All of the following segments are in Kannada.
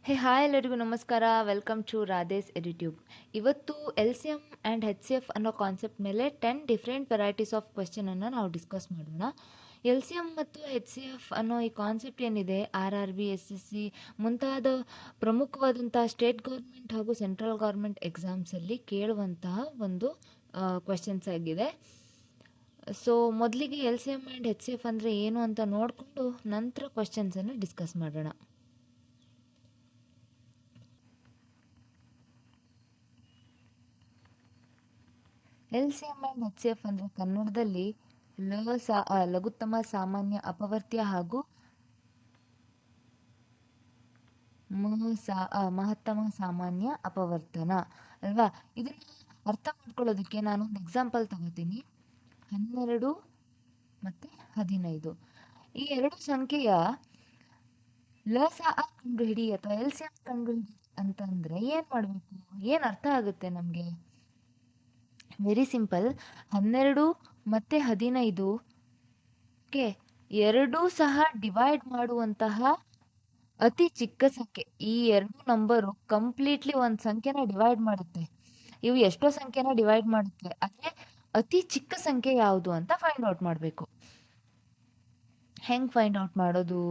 ಹಾಯ್ ಎಲ್ಲರಿಗೂ ನಮಸ್ಕಾರ. Welcome to Radhe's Edutube. ಇವತ್ತು L C M and H C F ಅನ್ನೋ ಕಾನ್ಸೆಪ್ಟ್ ಮೇಲೆ 10 ಡಿಫ್ರೆಂಟ್ ವೆರೈಟೀಸ್ ಆಫ್ ಕ್ವೆಶ್ಚನನ್ನು ನಾವು ಡಿಸ್ಕಸ್ ಮಾಡೋಣ. ಎಲ್ ಸಿ ಎಮ್ ಮತ್ತು ಹೆಚ್ ಸಿ ಎಫ್ ಅನ್ನೋ ಈ ಕಾನ್ಸೆಪ್ಟ್ ಏನಿದೆ, R R B, S S C ಮುಂತಾದ ಪ್ರಮುಖವಾದಂಥ ಸ್ಟೇಟ್ ಗೌರ್ಮೆಂಟ್ ಹಾಗೂ ಸೆಂಟ್ರಲ್ ಗೌರ್ಮೆಂಟ್ ಎಕ್ಸಾಮ್ಸಲ್ಲಿ ಕೇಳುವಂತಹ ಒಂದು ಕ್ವೆಶ್ಚನ್ಸ್ ಆಗಿದೆ. ಸೊ ಮೊದಲಿಗೆ L C M and H C F ಅಂದರೆ ಏನು ಅಂತ ನೋಡಿಕೊಂಡು ನಂತರ ಕ್ವೆಶ್ಚನ್ಸನ್ನು ಡಿಸ್ಕಸ್ ಮಾಡೋಣ. L C M and H C F ಅಂದರೆ ಕನ್ನಡದಲ್ಲಿ ಲಘುತ್ತಮ ಸಾಮಾನ್ಯ ಅಪವರ್ತ್ಯ ಹಾಗೂ ಮಹತ್ತಮ ಸಾಮಾನ್ಯ ಅಪವರ್ತನ ಅಲ್ವಾ. ಇದನ್ನ ಅರ್ಥ ಮಾಡ್ಕೊಳ್ಳೋದಕ್ಕೆ ನಾನು ಒಂದು ಎಕ್ಸಾಂಪಲ್ ತಗೋತೀನಿ. 12 ಮತ್ತು 15 ಈ ಎರಡು ಸಂಖ್ಯೆಯ ಕಂಡುಹಿಡಿ ಅಥವಾ ಎಲ್ ಸಿ ಎಂ ಕಂಡುಹಿಡಿ ಅಂತಂದ್ರೆ ಏನು ಮಾಡಬೇಕು, ಏನು ಅರ್ಥ ಆಗುತ್ತೆ ನಮಗೆ? Very simple. 12 ಮತ್ತು 15 ಎರಡೂ ಸಹ ಡಿವೈಡ್ ಮಾಡುವಂತಹ ಅತಿ ಚಿಕ್ಕ ಸಂಖ್ಯೆ. ಈ ಎರಡು ನಂಬರು ಕಂಪ್ಲೀಟ್ಲಿ ಒಂದು ಸಂಖ್ಯೆನ ಡಿವೈಡ್ ಮಾಡುತ್ತೆ. ಇವು ಎಷ್ಟೋ ಸಂಖ್ಯೆನ ಡಿವೈಡ್ ಮಾಡುತ್ತೆ, ಆದರೆ ಅತಿ ಚಿಕ್ಕ ಸಂಖ್ಯೆ ಯಾವುದು ಅಂತ ಫೈಂಡ್ ಔಟ್ ಮಾಡಬೇಕು. ಹೆಂಗೆ ಫೈಂಡ್ ಔಟ್ ಮಾಡೋದು?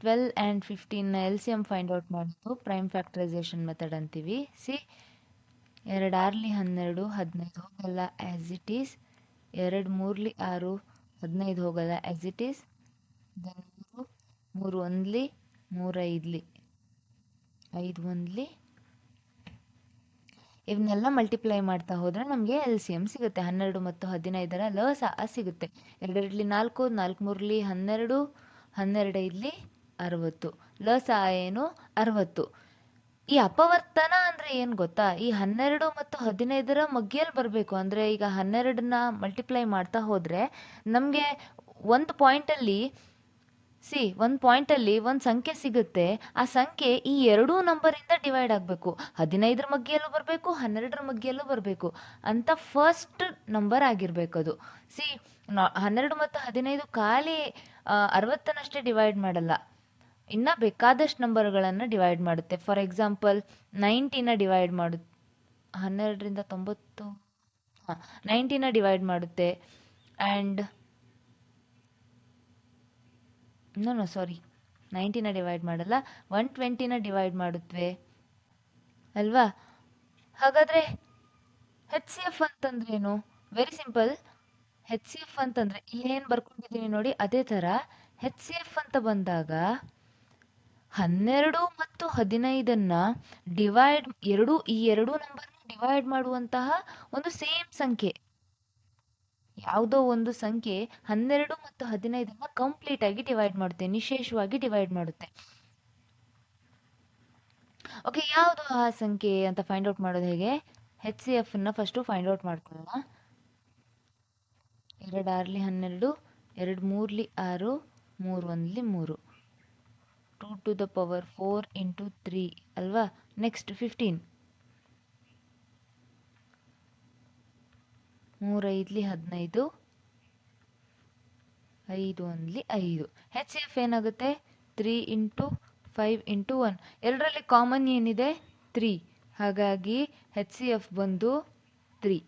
12 ಆ್ಯಂಡ್ 15ನ L C M find out ಮಾಡೋದು ಪ್ರೈಮ್ ಫ್ಯಾಕ್ಟರೈಸೇಷನ್ ಮೆಥಡ್ ಅಂತೀವಿ. 2 ಆರ್ಲಿ 12, 15 ಹೋಗಲ್ಲ ಆ್ಯಸ್ ಇಟ್ ಈಸ್. 2 3ಲಿ 6, 15 ಹೋಗಲ್ಲ ಆ್ಯಸ್ ಇಟ್ ಈಸ್. ದೆನ್ 3 1ಲಿ 3 5ಲಿ 5 1ಲಿ ಇವನ್ನೆಲ್ಲ ಮಲ್ಟಿಪ್ಲೈ ಮಾಡ್ತಾ ಹೋದರೆ ನಮಗೆ ಎಲ್ ಸಿ ಎಮ್ ಸಿಗುತ್ತೆ. 12 ಮತ್ತು 15ರ ಸಿಗುತ್ತೆ. 2 2ಲಿ 4, 4 3ಲಿ 12, 12 5ಲಿ 60. ಏನು? 60. ಈ ಅಪವರ್ತನ ಅಂದರೆ ಏನು ಗೊತ್ತಾ? ಈ 12 ಮತ್ತು 15ರ ಮಗ್ಗಿಯಲ್ಲಿ ಬರಬೇಕು. ಅಂದರೆ ಈಗ 12ನ ಮಲ್ಟಿಪ್ಲೈ ಮಾಡ್ತಾ ಹೋದರೆ ನಮಗೆ ಒಂದು ಪಾಯಿಂಟಲ್ಲಿ ಒಂದು ಸಂಖ್ಯೆ ಸಿಗುತ್ತೆ. ಆ ಸಂಖ್ಯೆ ಈ ಎರಡೂ ನಂಬರಿಂದ ಡಿವೈಡ್ ಆಗಬೇಕು. 15ರ ಮಗ್ಗಿಯಲ್ಲೂ ಬರಬೇಕು, 12ರ ಮಗ್ಗಿಯಲ್ಲೂ ಬರಬೇಕು ಅಂತ ಫಸ್ಟ್ ನಂಬರ್ ಆಗಿರಬೇಕು ಅದು. 12 ಮತ್ತು 15 ಖಾಲಿ 60ನಷ್ಟೇ ಡಿವೈಡ್ ಮಾಡಲ್ಲ, ಇನ್ನು ಬೇಕಾದಷ್ಟು ನಂಬರ್ಗಳನ್ನು ಡಿವೈಡ್ ಮಾಡುತ್ತೆ. ಫಾರ್ ಎಕ್ಸಾಂಪಲ್ 90ನ ಡಿವೈಡ್ ಮಾಡುತ್ತೆ. 12ರಿಂದ 90 90ನ ಡಿವೈಡ್ ಮಾಡುತ್ತೆ. ಆ್ಯಂಡ್ 90ನ ಡಿವೈಡ್ ಮಾಡಲ್ಲ, 120ನ ಡಿವೈಡ್ ಮಾಡುತ್ತವೆ ಅಲ್ವಾ. ಹಾಗಾದರೆ ಹೆಚ್ ಸಿ ಎಫ್ ಅಂತಂದ್ರೇನು? Very simple. ಹೆಚ್ ಸಿ ಎಫ್ ಅಂತಂದರೆ ಇಲ್ಲೇನು ಬರ್ಕೊಂಡಿದ್ದೀನಿ ನೋಡಿ, ಅದೇ ಥರ ಹೆಚ್ ಸಿ ಎಫ್ ಅಂತ ಬಂದಾಗ 12 ಮತ್ತು 15ನ್ನ ಈ ಎರಡೂ ನಂಬರ್ನ ಡಿವೈಡ್ ಮಾಡುವಂತಹ ಒಂದು ಸೇಮ್ ಸಂಖ್ಯೆ, ಯಾವುದೋ ಒಂದು ಸಂಖ್ಯೆ 12 ಮತ್ತು 15ನ್ನ ಕಂಪ್ಲೀಟ್ ಆಗಿ ಡಿವೈಡ್ ಮಾಡುತ್ತೆ, ನಿಶೇಷವಾಗಿ ಡಿವೈಡ್ ಮಾಡುತ್ತೆ. ಓಕೆ, ಯಾವುದು ಆ ಸಂಖ್ಯೆ ಅಂತ ಫೈಂಡ್ ಔಟ್ ಮಾಡೋದು ಹೇಗೆ? ಹೆಚ್ ಸಿ ಎಫ್ನ ಫಸ್ಟು ಫೈಂಡ್ ಔಟ್ ಮಾಡ್ಕೊಳ್ಳೋಣ. 2 ಆರ್ಲಿ 12, 2 3ಲಿ 6, 3 1ಲಿ 3, 2 to the power 4 into 3 ಅಲ್ವಾ. ನೆಕ್ಸ್ಟ್ 15, 3 5ಲಿ 15, 5 1ಲಿ 5. ಹೆಚ್ ಸಿ ಎಫ್ ಏನಾಗುತ್ತೆ? 3 ಇಂಟು 5 ಇಂಟು 1. ಎರಡರಲ್ಲಿ ಕಾಮನ್ ಏನಿದೆ? 3. ಹಾಗಾಗಿ ಹೆಚ್ ಸಿ ಎಫ್ ಬಂದು 3.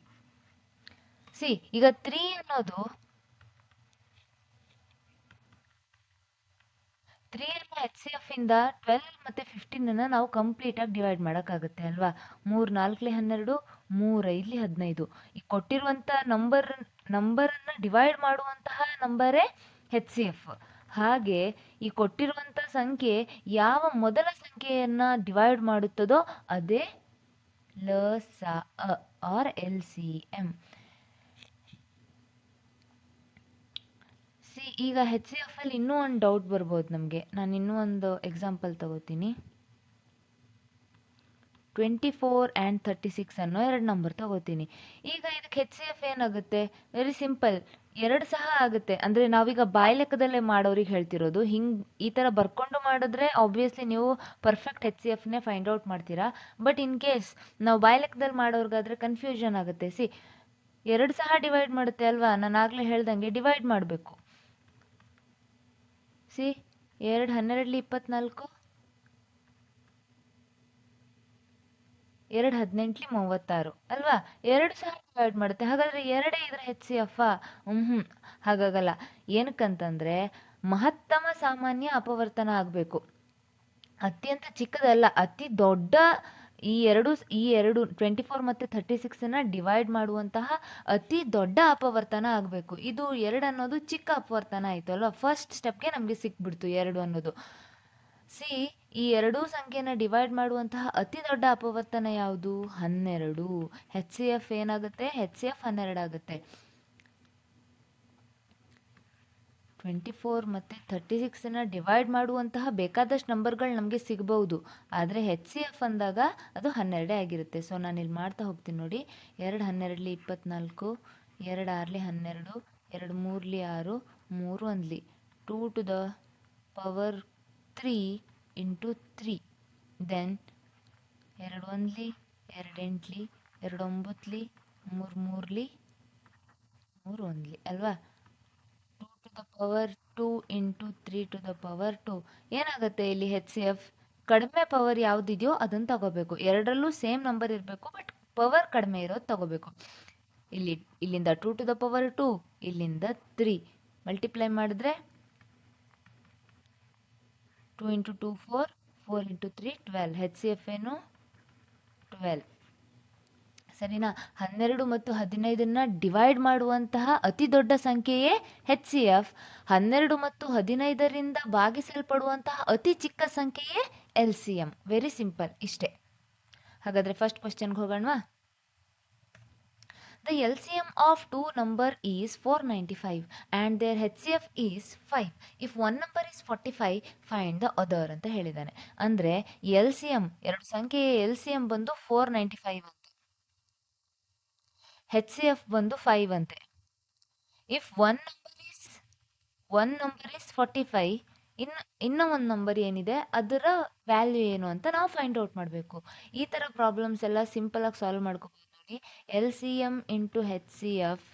ಈಗ 3 ಅನ್ನೋದು 3ನ್ನ ಹೆಚ್ ಸಿ ಎಫ್ ಇಂದ 12 ಮತ್ತು 15ನ್ನ ನಾವು ಕಂಪ್ಲೀಟಾಗಿ ಡಿವೈಡ್ ಮಾಡೋಕ್ಕಾಗುತ್ತೆ ಅಲ್ವಾ. 3 4ಲಿ 12, 3 5ಲಿ 15. ಈ ಕೊಟ್ಟಿರುವಂಥ ನಂಬರನ್ನು ಡಿವೈಡ್ ಮಾಡುವಂತಹ ನಂಬರೇ ಹೆಚ್ ಸಿ ಎಫ್. ಹಾಗೆ ಈ ಕೊಟ್ಟಿರುವಂಥ ಸಂಖ್ಯೆ ಯಾವ ಮೊದಲ ಸಂಖ್ಯೆಯನ್ನು ಡಿವೈಡ್ ಮಾಡುತ್ತದೋ ಅದೇ ಆರ್ ಎಲ್ ಸಿ ಎಮ್. ಈಗ ಹೆಚ್ ಸಿ ಎಫ್ ಅಲ್ಲಿ ಇನ್ನೂ ಒಂದು ಡೌಟ್ ಬರ್ಬೋದು ನಮಗೆ. ನಾನು ಇನ್ನೂ ಒಂದು ಎಕ್ಸಾಂಪಲ್ ತಗೋತೀನಿ. 24 ಆ್ಯಂಡ್ 36 ಅನ್ನೋ ಎರಡು ನಂಬರ್ ತಗೋತೀನಿ. ಈಗ ಇದಕ್ಕೆ ಹೆಚ್ ಸಿ ಎಫ್ ಏನಾಗುತ್ತೆ? ವೆರಿ ಸಿಂಪಲ್, 2 ಸಹ ಆಗುತ್ತೆ. ಅಂದರೆ ನಾವೀಗ ಬಾಯಿ ಲೆಕ್ಕದಲ್ಲೇ ಮಾಡೋರಿಗೆ ಹೇಳ್ತಿರೋದು. ಈ ಥರ ಬರ್ಕೊಂಡು ಮಾಡಿದ್ರೆ ಆಬ್ವಿಯಸ್ಲಿ ನೀವು ಪರ್ಫೆಕ್ಟ್ ಹೆಚ್ ಸಿ ಎಫ್ನೇ ಫೈಂಡ್ ಔಟ್ ಮಾಡ್ತೀರಾ. ಬಟ್ ಇನ್ ಕೇಸ್ ನಾವು ಬಾಯಿ ಲೆಕ್ಕದಲ್ಲಿ ಮಾಡೋರ್ಗಾದ್ರೆ ಕನ್ಫ್ಯೂಷನ್ ಆಗುತ್ತೆ. 2 ಸಹ ಡಿವೈಡ್ ಮಾಡುತ್ತೆ ಅಲ್ವಾ. ನಾನು ಆಗಲೇ ಹೇಳ್ದಂಗೆ ಡಿವೈಡ್ ಮಾಡಬೇಕು. 2 12ಲಿ 24, 2 18 36 ಅಲ್ವಾ? 2 ಸಹ ಡಿವೈಡ್ ಮಾಡುತ್ತೆ. ಹಾಗಾದ್ರೆ 2 ಇದರ ಹೆಚ್ ಸಿ ಎಫ್ ಹಾಗಾಗಲ್ಲ. ಏನಕ್ಕಂತಂದ್ರೆ ಮಹತ್ತಮ ಸಾಮಾನ್ಯ ಅಪವರ್ತನ ಆಗಬೇಕು, ಅತ್ಯಂತ ಚಿಕ್ಕದಲ್ಲ. ಅತಿ ದೊಡ್ಡ ಈ ಎರಡು 24 ಮತ್ತು 36 ಡಿವೈಡ್ ಮಾಡುವಂತಹ ಅತಿ ದೊಡ್ಡ ಅಪವರ್ತನ ಆಗಬೇಕು. ಇದು 2 ಅನ್ನೋದು ಚಿಕ್ಕ ಅಪವರ್ತನ ಆಯಿತು ಅಲ್ವಾ? ಫಸ್ಟ್ ಸ್ಟೆಪ್ಗೆ ನಮಗೆ ಸಿಕ್ಬಿಡ್ತು 2 ಅನ್ನೋದು. ಸಿ, ಈ ಎರಡೂ ಸಂಖ್ಯೆನ ಡಿವೈಡ್ ಮಾಡುವಂತಹ ಅತಿ ದೊಡ್ಡ ಅಪವರ್ತನ ಯಾವುದು? 12. ಹೆಚ್ ಸಿ ಎಫ್ ಏನಾಗುತ್ತೆ? ಹೆಚ್ ಸಿ ಎಫ್ 12 ಆಗುತ್ತೆ. 24 ಮತ್ತು 36 ಡಿವೈಡ್ ಮಾಡುವಂತಹ ಬೇಕಾದಷ್ಟು ನಂಬರ್ಗಳು ನಮಗೆ ಸಿಗಬಹುದು, ಆದರೆ ಹೆಚ್ ಸಿ ಎಫ್ ಅಂದಾಗ ಅದು 12 ಆಗಿರುತ್ತೆ. ಸೊ ನಾನು ಇಲ್ಲಿ ಮಾಡ್ತಾ ಹೋಗ್ತೀನಿ ನೋಡಿ. 2 12 24, 2 6 12, 2 3 6, 3 1 2 to the power 3 into 3, then 2 1 2 8 2 9 3 3 3 1 ಅಲ್ವಾ? 2 to the power 2 into 3 to the power 2 ಏನಾಗುತ್ತೆ ಇಲ್ಲಿ? ಹೆಚ್ ಸಿ ಎಫ್ ಕಡಿಮೆ ಪವರ್ ಯಾವುದಿದೆಯೋ ಅದನ್ನು ತಗೋಬೇಕು. ಎರಡರಲ್ಲೂ ಸೇಮ್ ನಂಬರ್ ಇರಬೇಕು, ಬಟ್ ಪವರ್ ಕಡಿಮೆ ಇರೋದು ತಗೋಬೇಕು. ಇಲ್ಲಿಂದ 2 ಟು ದ ಪವರ್ 2, ಇಲ್ಲಿಂದ 3 ಮಲ್ಟಿಪ್ಲೈ ಮಾಡಿದ್ರೆ 2 ಇಂಟು 2 4, 4 ಇಂಟು 3 12. ಹೆಚ್ ಸಿ ಎಫ್ ಏನು? 12. ಸರಿನಾ? 12 ಮತ್ತು 15 ಡಿವೈಡ್ ಮಾಡುವಂತಹ ಅತಿ ದೊಡ್ಡ ಸಂಖ್ಯೆಯೇ ಹೆಚ್ ಸಿ ಎಫ್. 12 ಮತ್ತು 15ರಿಂದ ಭಾಗಿಸಲ್ಪಡುವಂತಹ ಅತಿ ಚಿಕ್ಕ ಸಂಖ್ಯೆಯೇ L C M. Very simple, ಇಷ್ಟೇ. ಹಾಗಾದರೆ ಫಸ್ಟ್ ಕ್ವಶನ್ಗೆ ಹೋಗೋಣವಾ? The LCM of two number is 495 and their HCF is 5. If one number is 45, find the other ಅಂತ ಹೇಳಿದ್ದಾನೆ. ಅಂದರೆ ಎಲ್ ಸಿ ಎಂ, ಎರಡು ಸಂಖ್ಯೆಯ ಎಲ್ ಸಿ ಎಂ ಬಂದು 495 ಅಂತೆ, ಹೆಚ್ ಸಿ ಎಫ್ ಬಂದು 5 ಅಂತೆ. ಇಫ್ ಒನ್ ನಂಬರ್ ಈಸ್ 45, ಇನ್ನು ಒಂದು ನಂಬರ್ ಏನಿದೆ ಅದರ ವ್ಯಾಲ್ಯೂ ಏನು ಅಂತ ನಾವು ಫೈಂಡ್ ಔಟ್ ಮಾಡಬೇಕು. ಈ ಥರ ಪ್ರಾಬ್ಲಮ್ಸ್ ಎಲ್ಲ ಸಿಂಪಲ್ ಆಗಿ ಸಾಲ್ವ್ ಮಾಡ್ಕೋಬೋದು ನೋಡಿ. L C M into H C F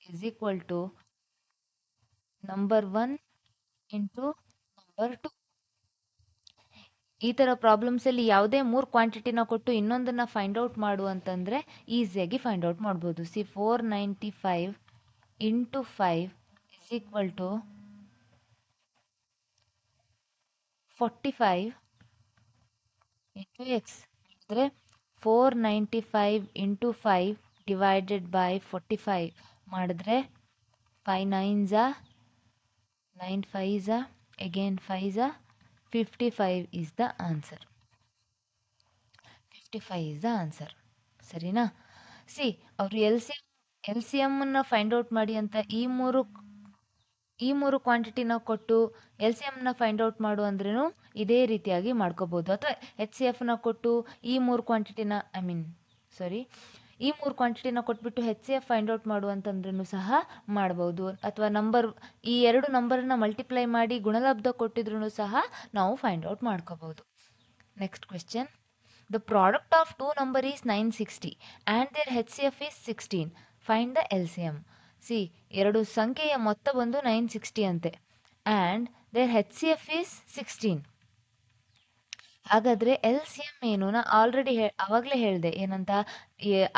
is equal to number 1 into number 2. ಈ ಥರ ಪ್ರಾಬ್ಲಮ್ಸಲ್ಲಿ ಯಾವುದೇ 3 ಕ್ವಾಂಟಿಟಿನ ಕೊಟ್ಟು ಇನ್ನೊಂದನ್ನು ಫೈಂಡ್ ಔಟ್ ಮಾಡು ಅಂತಂದರೆ ಈಸಿಯಾಗಿ ಫೈಂಡ್ ಔಟ್ ಮಾಡ್ಬೋದು. C, 495 into 5 is equal to 45 into X. ಅಂದರೆ 495 ಇಂಟು 5 ಡಿವೈಡೆಡ್ ಬೈ 45 ಮಾಡಿದ್ರೆ 5 9s 9 5s again 5s 55 is the answer. 55 is the answer. ಸರಿನಾ? ಸಿ, ಅವರು ಎಲ್ ಸಿ ಎಮ್ಮನ್ನು ಫೈಂಡ್ ಔಟ್ ಮಾಡಿ ಅಂತ ಈ ಮೂರು ಕ್ವಾಂಟಿಟಿನ ಕೊಟ್ಟು ಎಲ್ ಸಿ ಎಮ್ನ ಫೈಂಡ್ ಔಟ್ ಮಾಡು ಅಂದ್ರೂ ಇದೇ ರೀತಿಯಾಗಿ ಮಾಡ್ಕೋಬೋದು. ಅಥವಾ ಎಚ್ ಸಿ ಎಫ್ನ ಕೊಟ್ಟು ಈ ಮೂರು ಕ್ವಾಂಟಿಟಿನ ಕೊಟ್ಬಿಟ್ಟು ಹೆಚ್ ಸಿ ಎಫ್ ಫೈಂಡ್ ಔಟ್ ಮಾಡು ಅಂತಂದ್ರೂ ಸಹ ಮಾಡ್ಬೋದು. ಅಥವಾ ಈ ಎರಡು ನಂಬರನ್ನ ಮಲ್ಟಿಪ್ಲೈ ಮಾಡಿ ಗುಣಲಬ್ಧ ಕೊಟ್ಟಿದ್ರೂ ಸಹ ನಾವು ಫೈಂಡ್ ಔಟ್ ಮಾಡ್ಕೋಬೋದು. Next question. The product of two number is 960 and their H C F is 16. Find the L C M. C, ಎರಡು ಸಂಖ್ಯೆಯ ಮೊತ್ತ ಬಂದು 960 ಅಂತೆ, and their H C F is 16. ಹಾಗಾದರೆ ಎಲ್ ಸಿ ಎಮ್ ಏನು? ನಾ ಆಲ್ರೆಡಿ ಆವಾಗಲೇ ಹೇಳಿದೆ ಏನಂತ,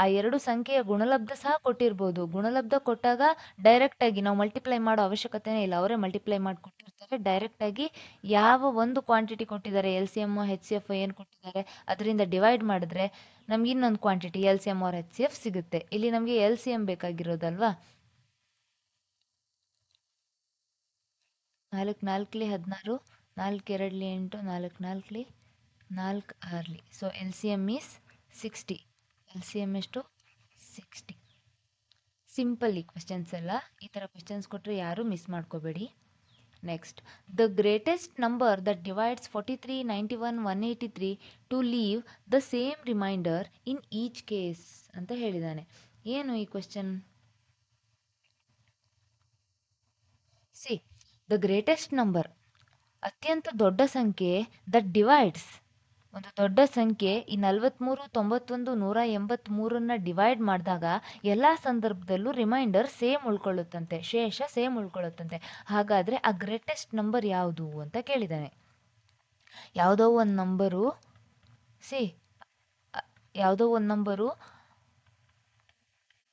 ಆ ಎರಡು ಸಂಖ್ಯೆಯ ಗುಣಲಬ್ಧ ಸಹ ಕೊಟ್ಟಿರ್ಬೋದು. ಗುಣಲಬ್ಧ ಕೊಟ್ಟಾಗ ಡೈರೆಕ್ಟಾಗಿ ನಾವು ಮಲ್ಟಿಪ್ಲೈ ಮಾಡೋ ಅವಶ್ಯಕತೆನೇ ಇಲ್ಲ, ಅವರೇ ಮಲ್ಟಿಪ್ಲೈ ಮಾಡಿ ಕೊಟ್ಟಿರ್ತಾರೆ. ಡೈರೆಕ್ಟಾಗಿ ಯಾವ ಒಂದು ಕ್ವಾಂಟಿಟಿ ಕೊಟ್ಟಿದ್ದಾರೆ, L C M H C F ಏನು ಕೊಟ್ಟಿದ್ದಾರೆ ಅದರಿಂದ ಡಿವೈಡ್ ಮಾಡಿದ್ರೆ ನಮ್ಗೆ ಇನ್ನೊಂದು quantity L C M or H C F ಸಿಗುತ್ತೆ. ಇಲ್ಲಿ ನಮಗೆ ಎಲ್ ಸಿ ಎಮ್ ಬೇಕಾಗಿರೋದಲ್ವಾ? 4 4 16, 4 2 8, 4 4 4 6. So L C M is 60. L C M ಎಷ್ಟು? 60. ಸಿಂಪಲ್ ಈ ಕ್ವೆಶನ್ಸ್ ಎಲ್ಲ. ಈ ಥರ ಕ್ವೆಶನ್ಸ್ ಕೊಟ್ಟರೆ ಯಾರೂ ಮಿಸ್ ಮಾಡ್ಕೋಬೇಡಿ. Next, the greatest number that divides 43, 91, 183 to leave the same remainder in each case ಅಂತ ಹೇಳಿದ್ದಾನೆ. ಏನು ಈ question? C, the greatest number, ಅತ್ಯಂತ ದೊಡ್ಡ ಸಂಖ್ಯೆ, ದಟ್ ಡಿವೈಡ್ಸ್, ಒಂದು ದೊಡ್ಡ ಸಂಖ್ಯೆ ಈ 43, 91, 183 ಡಿವೈಡ್ ಮಾಡಿದಾಗ ಎಲ್ಲ ಸಂದರ್ಭದಲ್ಲೂ ರಿಮೈಂಡರ್ ಸೇಮ್ ಉಳ್ಕೊಳ್ಳುತ್ತಂತೆ, ಶೇಷ ಸೇಮ್ ಉಳ್ಕೊಳ್ಳುತ್ತಂತೆ. ಹಾಗಾದರೆ ಆ ಗ್ರೇಟೆಸ್ಟ್ ನಂಬರ್ ಯಾವುದು ಅಂತ ಕೇಳಿದ್ದಾನೆ. ಯಾವುದೋ ಒಂದು ನಂಬರು, ಸಿ ಯಾವುದೋ ಒಂದು ನಂಬರು,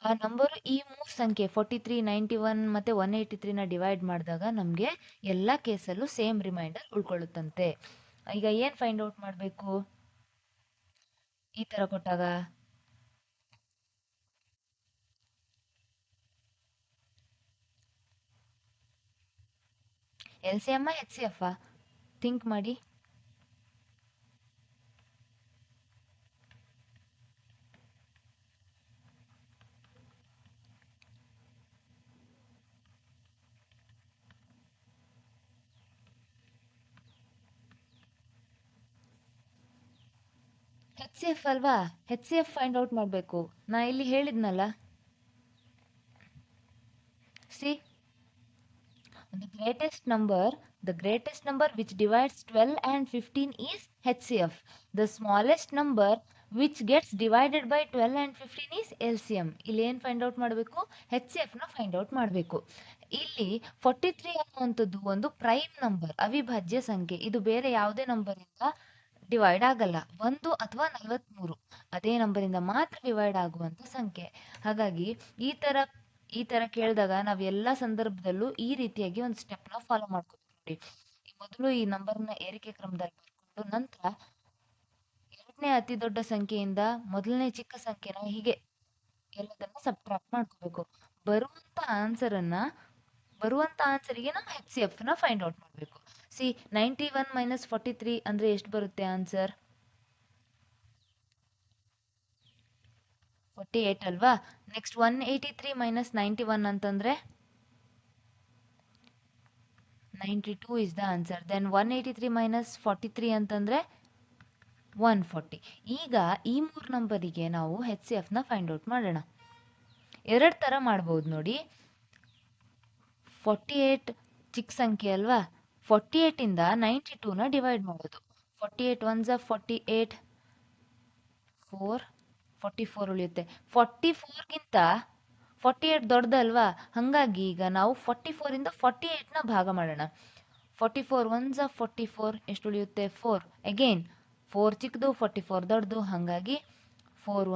ಆ ನಂಬರು ಈ ಮೂರು ಸಂಖ್ಯೆ 43, 91 ಮತ್ತೆ 183ನ ಡಿವೈಡ್ ಮಾಡಿದಾಗ ನಮಗೆ ಎಲ್ಲ ಕೇಸಲ್ಲೂ ಸೇಮ್ ರಿಮೈಂಡರ್ ಉಳ್ಕೊಳ್ಳುತ್ತಂತೆ. ಈಗ ಏನು ಫೈಂಡ್ ಔಟ್ ಮಾಡಬೇಕು ಈ ಥರ ಕೊಟ್ಟಾಗ? ಎಲ್ ಸಿ ಎಮ್ಮ ಹೆಚ್ ಸಿ ಎಫ್ ಥಿಂಕ್ ಮಾಡಿ. ಹೆಚ್ ಸಿ ಎಫ್ ಅಲ್ವಾ? ಹೆಚ್ ಸಿ ಎಫ್ ಫೈಂಡ್ ಔಟ್ ಮಾಡಬೇಕು. ನಾ ಇಲ್ಲಿ ಹೇಳಿದ್ನಲ್ಲ, C the greatest number which divides 12 and 15 is HCF. The smallest number which gets divided by 12 and 15 is LCM. ಇಲ್ಲಿ ಏನು ಫೈಂಡ್ ಔಟ್ ಮಾಡಬೇಕು? HCF ನ ಫೈಂಡ್ ಔಟ್ ಮಾಡಬೇಕು. ಇಲ್ಲಿ 43 ಅನ್ನುವಂಥದ್ದು ಒಂದು ಪ್ರೈಮ್ ನಂಬರ್, ಅವಿಭಾಜ್ಯ ಸಂಖ್ಯೆ. ಇದು ಬೇರೆ ಯಾವುದೇ ನಂಬರಿಂದ ಡಿವೈಡ್ ಆಗಲ್ಲ. 1 ಅಥವಾ 43 ಅದೇ ನಂಬರಿಂದ ಮಾತ್ರ ಡಿವೈಡ್ ಆಗುವಂಥ ಸಂಖ್ಯೆ. ಹಾಗಾಗಿ ಈ ತರ ಕೇಳಿದಾಗ ನಾವು ಎಲ್ಲ ಸಂದರ್ಭದಲ್ಲೂ ಈ ರೀತಿಯಾಗಿ ಒಂದು ಸ್ಟೆಪ್ನ ಫಾಲೋ ಮಾಡ್ಕೋಬೇಕು ನೋಡಿ. ಮೊದಲು ಈ ನಂಬರ್ನ ಏರಿಕೆ ಕ್ರಮದಲ್ಲಿ ಬರ್ಕೊಂಡು ನಂತರ ಎರಡನೇ ಅತಿ ದೊಡ್ಡ ಸಂಖ್ಯೆಯಿಂದ ಮೊದಲನೇ ಚಿಕ್ಕ ಸಂಖ್ಯೆನ ಹೀಗೆ ಎಲ್ಲದನ್ನ ಸಬ್ಟ್ರಾಕ್ಟ್ ಮಾಡ್ಕೋಬೇಕು. ಬರುವಂತ ಆನ್ಸರಿಗೆ ನಾವು ಹೆಚ್ ಸಿ ಎಫ್ ನ ಫೈಂಡ್ ಔಟ್ ಮಾಡಬೇಕು. ಸಿ 91 - 43 ಅಂದ್ರೆ ಎಷ್ಟು ಬರುತ್ತೆ ಆನ್ಸರ್? 48 ಅಲ್ವಾ? ನೆಕ್ಸ್ಟ್ 183 - 91 ಅಂತಂದ್ರೆ 92 ಇಸ್ ದ ಆನ್ಸರ್. ದೆನ್ 183 - 43 ಅಂತಂದ್ರೆ 140. ಈಗ ಈ ಮೂರು ನಂಬರಿಗೆ ನಾವು ಹೆಚ್ ಸಿ ಎಫ್ ನ ಫೈಂಡ್ ಔಟ್ ಮಾಡೋಣ. ಎರಡು ತರ ಮಾಡ್ಬೋದು ನೋಡಿ. 48 ಚಿಕ್ಕ ಸಂಖ್ಯೆ ಅಲ್ವಾ? 48 ಇಂದ 92ನ ಡಿವೈಡ್ ಮಾಡೋದು. 48 1 48, 44 ಉಳಿಯುತ್ತೆ. 44ಗಿಂತ 48 ದೊಡ್ಡದಲ್ವಾ? ಹಾಗಾಗಿ ಈಗ ನಾವು 44 ಇಂದ 48ನ ಭಾಗ ಮಾಡೋಣ. 44 1 44, ಎಷ್ಟು ಉಳಿಯುತ್ತೆ? 4. ಅಗೇನ್ 4 ಚಿಕ್ಕದು, 44 ದೊಡ್ಡದು. ಹಾಗಾಗಿ 4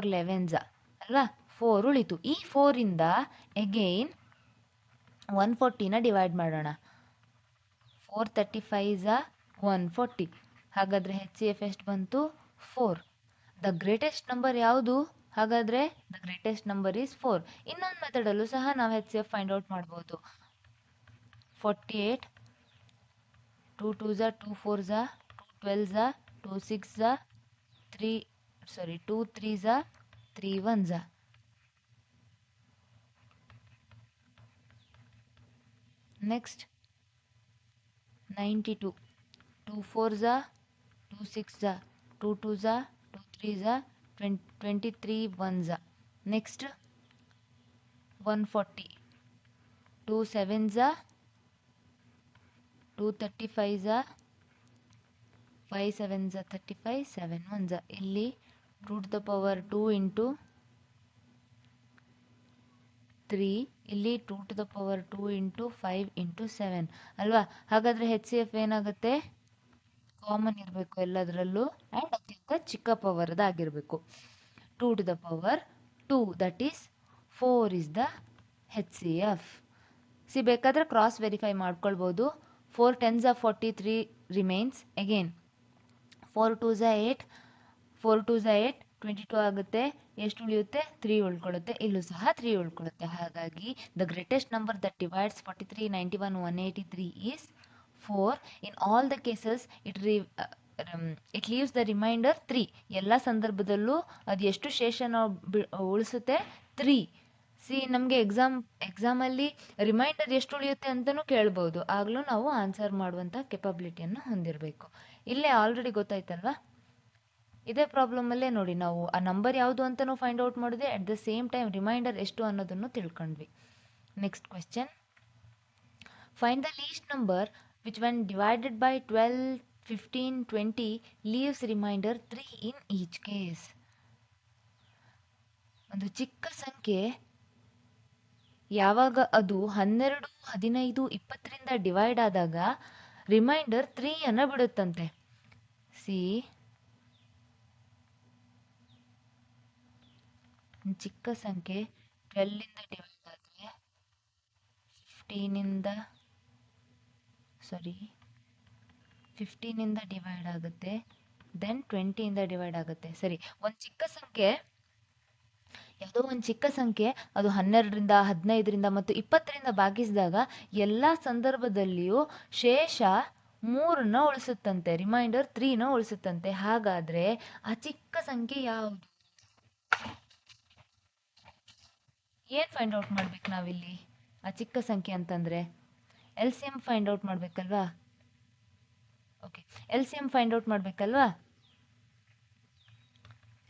11 ಅಲ್ವಾ? 4 ಉಳಿತು. ಈ 4 ಇಂದ ಅಗೈನ್ 140ನ ಡಿವೈಡ್ ಮಾಡೋಣ. 435 140. ಹಾಗಾದ್ರೆ ಹೆಚ್ ಸಿ ಎಫ್ ಎಷ್ಟು ಬಂತು? 4. ದ ಗ್ರೇಟೆಸ್ಟ್ ನಂಬರ್ ಯಾವುದು? ಹಾಗಾದ್ರೆ ದ ಗ್ರೇಟೆಸ್ಟ್ ನಂಬರ್ ಈಸ್ 4. ಇನ್ನೊಂದು ಮೆಥಡಲ್ಲೂ ಸಹ ನಾವು ಹೆಚ್ ಸಿ ಎಫ್ ಫೈಂಡ್ ಔಟ್ ಮಾಡ್ಬೋದು. 48 2 2 2 4 2 12 2 6 3 2 3 3 1. ನೆಕ್ಸ್ಟ್ 92 2 4 2 6 2 2 2 3 23 1. ನೆಕ್ಸ್ಟ್ 140 2 7 2 35 5 7 35 7 1. ಇಲ್ಲಿ 2 to the power 2 into 3, ಇಲ್ಲಿ 2 to the power 2 into 5 into 7 ಅಲ್ವಾ? ಹಾಗಾದ್ರೆ ಹೆಚ್ ಸಿ ಎಫ್ ಏನಾಗುತ್ತೆ? ಕಾಮನ್ ಇರಬೇಕು ಎಲ್ಲದರಲ್ಲೂ ಆ್ಯಂಡ್ ಅತ್ಯಂತ ಚಿಕ್ಕ ಪವರ್ದಾಗಿರಬೇಕು. 2 to the power 2, that is 4 is the H C F. ಬೇಕಾದ್ರೆ ಕ್ರಾಸ್ ವೆರಿಫೈ ಮಾಡ್ಕೊಳ್ಬೋದು. 4 10s 43 remains. Again 4 2s 8, 4 2s 8 22 ಆಗುತ್ತೆ. ಎಷ್ಟು ಉಳಿಯುತ್ತೆ? 3 ಉಳ್ಕೊಳ್ಳುತ್ತೆ. ಇಲ್ಲೂ ಸಹ 3 ಉಳ್ಕೊಳ್ಳುತ್ತೆ. ಹಾಗಾಗಿ the greatest number that divides 43, 91, 183 is 4. In all the cases it leaves the reminder 3. ಎಲ್ಲ ಸಂದರ್ಭದಲ್ಲೂ ಅದು ಎಷ್ಟು ಶೇಷನ ಉಳಿಸುತ್ತೆ? 3. ನಮಗೆ ಎಕ್ಸಾಮಲ್ಲಿ ರಿಮೈಂಡರ್ ಎಷ್ಟು ಉಳಿಯುತ್ತೆ ಅಂತಲೂ ಕೇಳ್ಬೋದು. ಆಗಲೂ ನಾವು ಆನ್ಸರ್ ಮಾಡುವಂಥ ಕೆಪಬಿಲಿಟಿಯನ್ನು ಹೊಂದಿರಬೇಕು. ಇಲ್ಲೇ ಆಲ್ರೆಡಿ ಗೊತ್ತಾಯ್ತಲ್ವಾ? ಇದೇ ಪ್ರಾಬ್ಲಮಲ್ಲೇ ನೋಡಿ, ನಾವು ಆ ನಂಬರ್ ಯಾವುದು ಅಂತಲೂ ಫೈಂಡ್ ಔಟ್ ಮಾಡಿದೆ, at the same time remainder ಎಷ್ಟು ಅನ್ನೋದನ್ನು ತಿಳ್ಕೊಂಡ್ವಿ. Next question. Find the least number which when divided by 12, 15, 20 leaves remainder 3 in each case. ಒಂದು ಚಿಕ್ಕ ಸಂಖ್ಯೆ ಯಾವಾಗ ಅದು 12, 15, 20ರಿಂದ ಡಿವೈಡ್ ಆದಾಗ ರಿಮೈಂಡರ್ 3 ಅನ್ನು ಬಿಡುತ್ತಂತೆ. ಒಂದು ಚಿಕ್ಕ ಸಂಖ್ಯೆ 12ಇಂದ ಡಿವೈಡ್ ಆದರೆ 15ಇಂದ ಸಾರಿ 15ಇಂದ ಡಿವೈಡ್ ಆಗುತ್ತೆ, ದೆನ್ 20ಇಂದ ಡಿವೈಡ್ ಆಗುತ್ತೆ. ಸರಿ, ಒಂದು ಚಿಕ್ಕ ಸಂಖ್ಯೆ, ಯಾವುದೋ ಒಂದು ಚಿಕ್ಕ ಸಂಖ್ಯೆ ಅದು 12ರಿಂದ 15ರಿಂದ ಮತ್ತು 20ರಿಂದ ಭಾಗಿಸಿದಾಗ ಎಲ್ಲ ಸಂದರ್ಭದಲ್ಲಿಯೂ ಶೇಷ 3ನ ಉಳಿಸುತ್ತಂತೆ, ರಿಮೈಂಡರ್ 3ನ ಉಳಿಸುತ್ತಂತೆ. ಹಾಗಾದ್ರೆ ಆ ಚಿಕ್ಕ ಸಂಖ್ಯೆ ಯಾವುದು? ಏನು ಫೈಂಡ್ ಔಟ್ ಮಾಡ್ಬೇಕು ನಾವಿಲ್ಲಿ? ಆ ಚಿಕ್ಕ ಸಂಖ್ಯೆ ಅಂತಂದ್ರೆ L C M find out ಮಾಡ್ಬೇಕಲ್ವಾ? Okay, L C M find out ಮಾಡ್ಬೇಕಲ್ವಾ?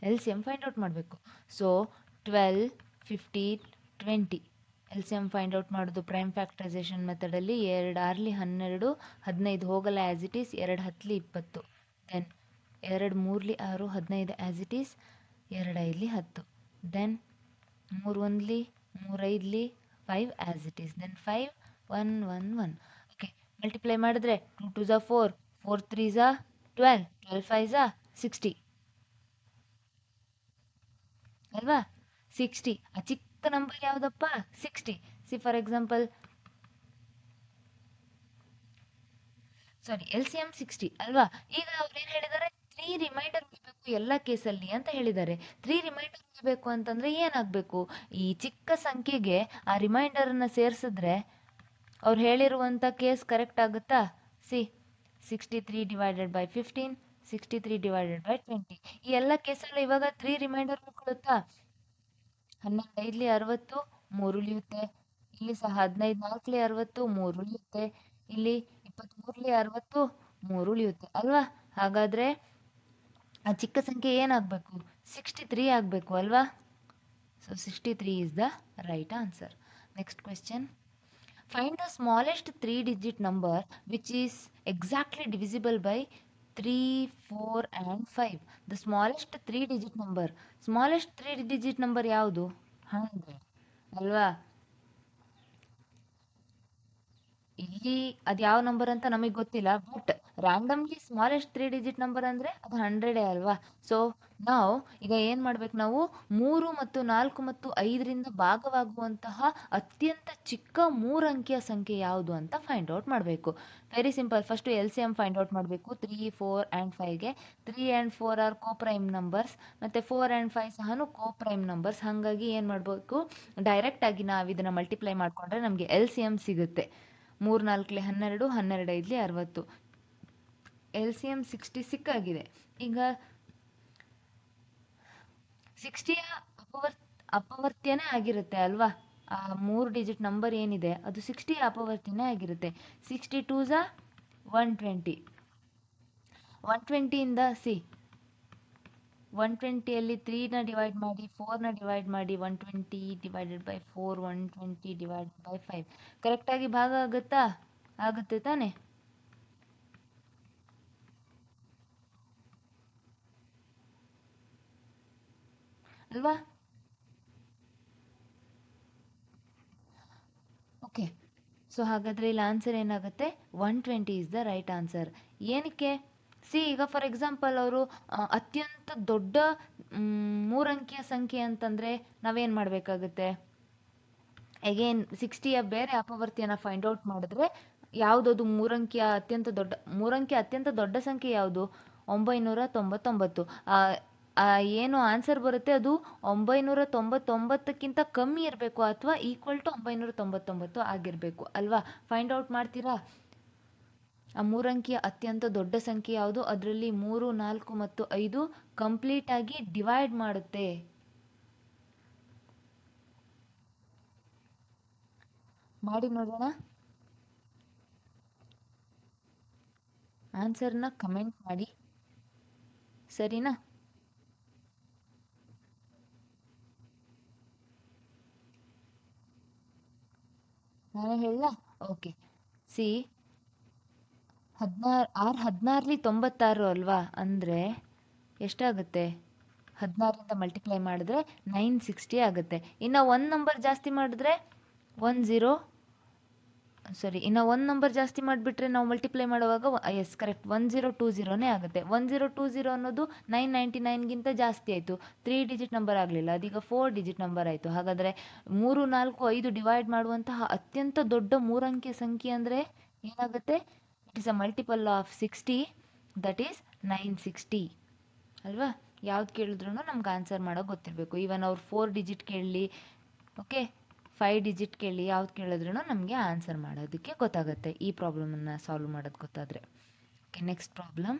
L C M find out ಮಾಡಬೇಕು. So 12, 15, 20 L C M find out ಮಾಡೋದು ಪ್ರೈಮ್ ಫ್ಯಾಕ್ಟರೈಸೇಷನ್ ಮೆಥಡಲ್ಲಿ 2 6ಲಿ 12, 15 ಹೋಗಲ್ಲ ಆ್ಯಸ್ ಇಟ್ ಈಸ್, 2 10ಲಿ 20, ದೆನ್ 2 3ಲಿ 6, 15 ಆ್ಯಸ್ ಇಟ್ ಈಸ್, 2 5ಲಿ 10, ದೆನ್ 3 1ಲಿ 3 5ಲಿ 5 as it is, then 5 1 1 1. Okay, multiply ಮಾಡಿದ್ರೆ 2 2 ಝಾ 4, 4 3 ಝಾ 12, 12 5 ಝಾ 60 ಅಲ್ವಾ? 60. ಆ ಚಿಕ್ಕ ನಂಬರ್ ಯಾವುದಪ್ಪ? 60. C for example, sorry, L C M 60 ಅಲ್ವಾ? ಈಗ ಅವ್ರು ಏನು ಹೇಳಿದ್ದಾರೆ? 3 ರಿಮೈಂಡರ್ ಉಳಿಬೇಕು ಎಲ್ಲ ಕೇಸಲ್ಲಿ ಅಂತ ಹೇಳಿದ್ದಾರೆ. 3 ರಿಮೈಂಡರ್ ಉಳಿಬೇಕು ಅಂತಂದ್ರೆ ಏನಾಗಬೇಕು? ಈ ಚಿಕ್ಕ ಸಂಖ್ಯೆಗೆ ಆ ರಿಮೈಂಡರನ್ನು ಸೇರಿಸಿದ್ರೆ ಅವ್ರು ಹೇಳಿರುವಂಥ ಕೇಸ್ ಕರೆಕ್ಟ್ ಆಗುತ್ತಾ? C 63 divided by 15, 63 divided by 20. ಈ ಎಲ್ಲ ಕೇಸಲ್ಲೂ ಇವಾಗ 3 ರಿಮೈಂಡರ್ ಉಳ್ಕೊಳ್ಳುತ್ತಾ? 12 5ಲಿ 60, 3 ಉಳಿಯುತ್ತೆ. ಇಲ್ಲಿ ಸಹ 15 4ಲಿ 60, 3 ಉಳಿಯುತ್ತೆ. ಇಲ್ಲಿ 23ಲಿ 60, 3 ಉಳಿಯುತ್ತೆ ಅಲ್ವಾ? ಹಾಗಾದ್ರೆ ಆ ಚಿಕ್ಕ ಸಂಖ್ಯೆ ಏನಾಗಬೇಕು? 63 ಆಗಬೇಕು ಅಲ್ವಾ? So 63 is the right answer. Next question. Find the smallest 3-digit number which is exactly divisible by 3, 4 and 5. The smallest 3-digit number. Smallest 3-digit number ಯಾವುದು? 100 ಅಲ್ವಾ? ಇಲ್ಲಿ ಅದು ಯಾವ ನಂಬರ್ ಅಂತ ನಮಗೆ ಗೊತ್ತಿಲ್ಲ, but randomly smallest 3-digit number ಅಂದರೆ ಅದು 100 ಅಲ್ವಾ? ಸೊ ನಾವು ಈಗ ಏನು ಮಾಡ್ಬೇಕು? ನಾವು 3 ಮತ್ತು 4 ಮತ್ತು 5ರಿಂದ ಭಾಗವಾಗುವಂತಹ ಅತ್ಯಂತ ಚಿಕ್ಕ 3 ಅಂಕಿಯ ಸಂಖ್ಯೆ ಯಾವುದು ಅಂತ ಫೈಂಡ್ ಔಟ್ ಮಾಡಬೇಕು. Very simple. First L C M find out ಮಾಡಬೇಕು. 3, 4 ಆ್ಯಂಡ್ 5ಗೆ 3 and 4 are coprime numbers, ಮತ್ತು 4 ಆ್ಯಂಡ್ 5 ಸಹ ಕೋ ಪ್ರೈಮ್ ನಂಬರ್ಸ್. ಹಾಗಾಗಿ ಏನು ಮಾಡಬೇಕು? ಡೈರೆಕ್ಟಾಗಿ ನಾವು ಇದನ್ನು ಮಲ್ಟಿಪ್ಲೈ ಮಾಡಿಕೊಂಡ್ರೆ ನಮಗೆ ಎಲ್ ಸಿ ಎಮ್ ಸಿಗುತ್ತೆ. 3 4ಲಿ 12, 12 5ಲಿ 60. L C M 60 ಸಿಕ್ಕಾಗಿದೆ. ಈಗ 60ಯ ಅಪವರ್ತ್ಯನೇ ಆಗಿರುತ್ತೆ ಅಲ್ವಾ? ಆ 3-digit ನಂಬರ್ ಏನಿದೆ ಅದು 60ಯ ಅಪವರ್ತ್ಯನೇ ಆಗಿರುತ್ತೆ. 62 ಝಾ 120. 120ಇಂದ ಸಿ 120ಯಲ್ಲಿ 3ನ ಡಿವೈಡ್ ಮಾಡಿ, 4ನ ಡಿವೈಡ್ ಮಾಡಿ, 120 ಡಿವೈಡೆಡ್ ಬೈ 4, 120 ಡಿವೈಡೆಡ್ ಬೈ 5. ಕರೆಕ್ಟಾಗಿ ಭಾಗ ಆಗುತ್ತಾ? ಆಗುತ್ತೆ ತಾನೆ? ಅಲ್ವಾ? ಓಕೆ, ಸೊ ಹಾಗಾದರೆ ಇಲ್ಲಿ ಆನ್ಸರ್ ಏನಾಗುತ್ತೆ? 120 ಇಸ್ ದ ರೈಟ್ ಆನ್ಸರ್. ಏನಕ್ಕೆ? ಸಿ ಈಗ ಫಾರ್ ಎಕ್ಸಾಂಪಲ್ ಅವರು ಅತ್ಯಂತ ದೊಡ್ಡ 3 ಅಂಕಿಯ ಸಂಖ್ಯೆ ಅಂತಂದರೆ ನಾವೇನು ಮಾಡಬೇಕಾಗುತ್ತೆ? ಅಗೇನ್ 60ಯ ಬೇರೆ ಅಪವರ್ತ್ಯನ ಫೈಂಡ್ ಔಟ್ ಮಾಡಿದ್ರೆ ಯಾವುದದು 3 ಅಂಕಿಯ ಅತ್ಯಂತ ದೊಡ್ಡ ಸಂಖ್ಯೆ ಯಾವುದು? 999. ಏನು ಆನ್ಸರ್ ಬರುತ್ತೆ ಅದು 999ಕ್ಕಿಂತ ಕಮ್ಮಿ ಇರಬೇಕು ಅಥವಾ ಈಕ್ವಲ್ ಟು 999 ಆಗಿರಬೇಕು ಅಲ್ವಾ? ಫೈಂಡ್ ಔಟ್ ಮಾಡ್ತೀರಾ? ಆ 3 ಅಂಕಿಯ ಅತ್ಯಂತ ದೊಡ್ಡ ಸಂಖ್ಯೆ ಯಾವುದು? ಅದರಲ್ಲಿ 3, 4 ಮತ್ತು 5 ಕಂಪ್ಲೀಟ್ ಆಗಿ ಡಿವೈಡ್ ಮಾಡುತ್ತೆ. ಮಾಡಿ ನೋಡೋಣ. ಆನ್ಸರ್ನ ಕಮೆಂಟ್ ಮಾಡಿ, ಸರಿನಾ? ನಾನು ಹೇಳ? ಓಕೆ, ಸಿ 16ಲಿ 96 ಅಲ್ವಾ? ಅಂದರೆ ಎಷ್ಟಾಗುತ್ತೆ? 16ರಿಂದ ಮಲ್ಟಿಪ್ಲೈ ಮಾಡಿದ್ರೆ 960 ಆಗುತ್ತೆ. ಇನ್ನು 1 ನಂಬರ್ ಜಾಸ್ತಿ ಮಾಡಿದ್ರೆ 10 ಸಾರಿ, ಇನ್ನು ಒಂದು ನಂಬರ್ ಜಾಸ್ತಿ ಮಾಡಿಬಿಟ್ರೆ ನಾವು ಮಲ್ಟಿಪ್ಲೈ ಮಾಡುವಾಗ ಎಸ್ ಕರೆಕ್ಟ್ 1020ನೇ ಆಗುತ್ತೆ. 1020 ಅನ್ನೋದು 999ಗಿಂತ ಜಾಸ್ತಿ ಆಯಿತು, 3 ಡಿಜಿಟ್ ನಂಬರ್ ಆಗಲಿಲ್ಲ, ಅದೀಗ 4 ಡಿಜಿಟ್ ನಂಬರ್ ಆಯಿತು. ಹಾಗಾದರೆ 3, 4, 5 ಡಿವೈಡ್ ಮಾಡುವಂತಹ ಅತ್ಯಂತ ದೊಡ್ಡ ಮೂರಂಕಿಯ ಸಂಖ್ಯೆ ಅಂದರೆ ಏನಾಗುತ್ತೆ? It is a multiple of 60, that is 960 ಅಲ್ವಾ? ಯಾವ್ದು ಕೇಳಿದ್ರು ನಮ್ಗೆ ಆನ್ಸರ್ ಮಾಡೋಕೆ ಗೊತ್ತಿರಬೇಕು. ಈವನ್ ಅವ್ರು 4 ಡಿಜಿಟ್ ಕೇಳಲಿ, ಓಕೆ, 5 ಡಿಜಿಟ್ ಕೇಳಿ, ಯಾವ್ದು ಕೇಳಿದ್ರು ನಮಗೆ ಆನ್ಸರ್ ಮಾಡೋದಕ್ಕೆ ಗೊತ್ತಾಗುತ್ತೆ ಈ ಪ್ರಾಬ್ಲಮನ್ನು ಸಾಲ್ವ್ ಮಾಡೋದು ಗೊತ್ತಾದರೆ. Okay, next problem.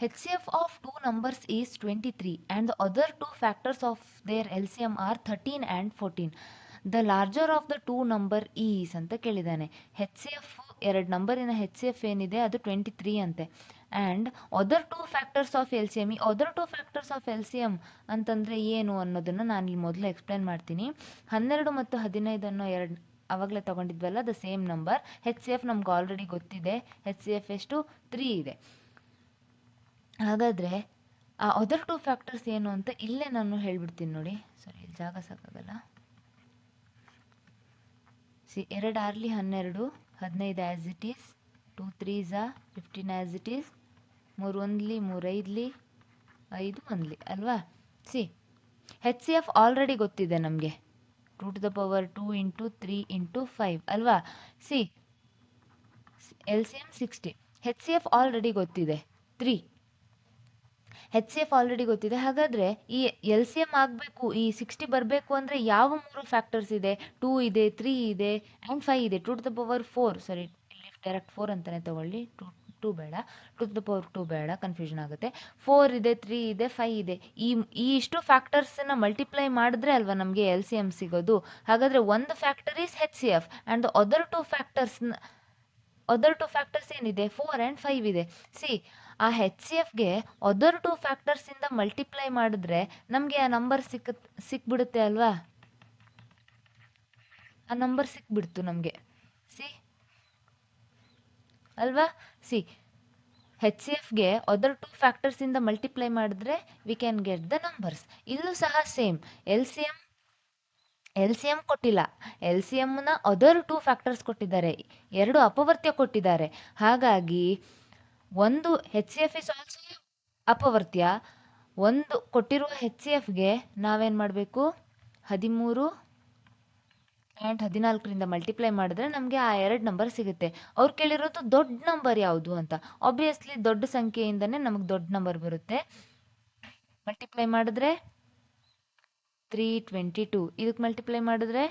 HCF of two numbers is 23 and the other two factors of their LCM are 13 and 14. The larger of the two number is ಅಂತ ಕೇಳಿದ್ದಾನೆ. HCF ಎರಡು ನಂಬರಿನ HCF ಏನಿದೆ ಅದು 23 ಅಂತೆ. And other two factors of L C M. ಈ other two factors of L C M ಅಂತಂದರೆ ಏನು ಅನ್ನೋದನ್ನು ನಾನು ಇಲ್ಲಿ ಮೊದಲು ಎಕ್ಸ್ಪ್ಲೇನ್ ಮಾಡ್ತೀನಿ. 12 ಮತ್ತು 15 ಅನ್ನೋ ಎರಡು ಆವಾಗಲೇ ತೊಗೊಂಡಿದ್ವಲ್ಲ, ದ ಸೇಮ್ ನಂಬರ್. HCF ನಮ್ಗೆ ಆಲ್ರೆಡಿ ಗೊತ್ತಿದೆ. HCF ಎಷ್ಟು? 3 ಇದೆ. ಹಾಗಾದರೆ ಆ ಅದರ್ ಟೂ ಫ್ಯಾಕ್ಟರ್ಸ್ ಏನು ಅಂತ ಇಲ್ಲೇ ನಾನು ಹೇಳ್ಬಿಡ್ತೀನಿ ನೋಡಿ. ಸಾರಿ, ಇಲ್ಲಿ ಜಾಗ ಸಾಕಾಗಲ್ಲ. 2 ಆರ್ಲಿ 12, 15 as it is, 2 3s 15 as it is, 3 1ಲಿ 3 5ಲಿ 5 1ಲಿ ಅಲ್ವಾ? HCF ಆಲ್ರೆಡಿ ಗೊತ್ತಿದೆ ನಮಗೆ, 2 ಇಂಟು 3 ಇಂಟು 5 ಅಲ್ವಾ? LCM 60. HCF ಆಲ್ರೆಡಿ ಗೊತ್ತಿದೆ 3. HCF ಆಲ್ರೆಡಿ ಗೊತ್ತಿದೆ. ಹಾಗಾದರೆ ಈ LCM ಆಗಬೇಕು, ಈ 60 ಬರಬೇಕು ಅಂದರೆ ಯಾವ 3 ಫ್ಯಾಕ್ಟರ್ಸ್ ಇದೆ? 2 ಇದೆ, 3 ಇದೆ ಆ್ಯಂಡ್ 5 ಇದೆ. 2⁴, ಸಾರಿ ಇಲ್ಲಿ ಡೈರೆಕ್ಟ್ 4 ಅಂತಲೇ ತೊಗೊಳ್ಳಿ, 2 ಬೇಡ, 2⁴ ಬೇಡ, ಕನ್ಫ್ಯೂಷನ್ ಆಗುತ್ತೆ. 4 ಇದೆ, 3 ಇದೆ, 5 ಇದೆ. ಈ ಇಷ್ಟು ಫ್ಯಾಕ್ಟರ್ಸನ್ನು ಮಲ್ಟಿಪ್ಲೈ ಮಾಡಿದ್ರೆ ಅಲ್ವಾ ನಮಗೆ LCM ಸಿಗೋದು. ಹಾಗಾದರೆ ಒಂದು factor is HCF and other two factors ಏನಿದೆ? 4 ಆ್ಯಂಡ್ 5 ಇದೆ. ಆ HCFಗೆ ಅದರ್ ಟು ಫ್ಯಾಕ್ಟರ್ಸಿಂದ ಮಲ್ಟಿಪ್ಲೈ ಮಾಡಿದ್ರೆ ನಮಗೆ ಆ ನಂಬರ್ ಸಿಕ್ಬಿಡುತ್ತೆ ಅಲ್ವಾ? ಆ ನಂಬರ್ ಸಿಕ್ಬಿಡ್ತು ನಮಗೆ, ಅಲ್ವಾ? HCFಗೆ ಅದರ್ ಟು ಫ್ಯಾಕ್ಟರ್ಸಿಂದ ಮಲ್ಟಿಪ್ಲೈ ಮಾಡಿದ್ರೆ we can get the numbers. ಇಲ್ಲೂ ಸಹ ಸೇಮ್. ಎಲ್ ಸಿ ಎಮ್ ಕೊಟ್ಟಿಲ್ಲ, LCMನ ಅದರ್ ಟು ಫ್ಯಾಕ್ಟರ್ಸ್ ಕೊಟ್ಟಿದ್ದಾರೆ, 2 ಅಪವರ್ತ್ಯ ಕೊಟ್ಟಿದ್ದಾರೆ. ಹಾಗಾಗಿ ಒಂದು HCF ಇಸ್ ಆಲ್ಸೋ ಅಪವರ್ತ್ಯ. ಒಂದು ಕೊಟ್ಟಿರುವ HCFಗೆ ನಾವೇನು ಮಾಡಬೇಕು? 13 ಆ್ಯಂಡ್ 14ರಿಂದ ಮಲ್ಟಿಪ್ಲೈ ಮಾಡಿದ್ರೆ ನಮಗೆ ಆ 2 ನಂಬರ್ ಸಿಗುತ್ತೆ. ಅವ್ರು ಕೇಳಿರೋದು ದೊಡ್ಡ ನಂಬರ್ ಯಾವುದು ಅಂತ. ಆಬ್ವಿಯಸ್ಲಿ ದೊಡ್ಡ ಸಂಖ್ಯೆಯಿಂದನೇ ನಮಗೆ ದೊಡ್ಡ ನಂಬರ್ ಬರುತ್ತೆ. ಮಲ್ಟಿಪ್ಲೈ ಮಾಡಿದ್ರೆ 322, ಇದಕ್ಕೆ ಮಲ್ಟಿಪ್ಲೈ ಮಾಡಿದ್ರೆ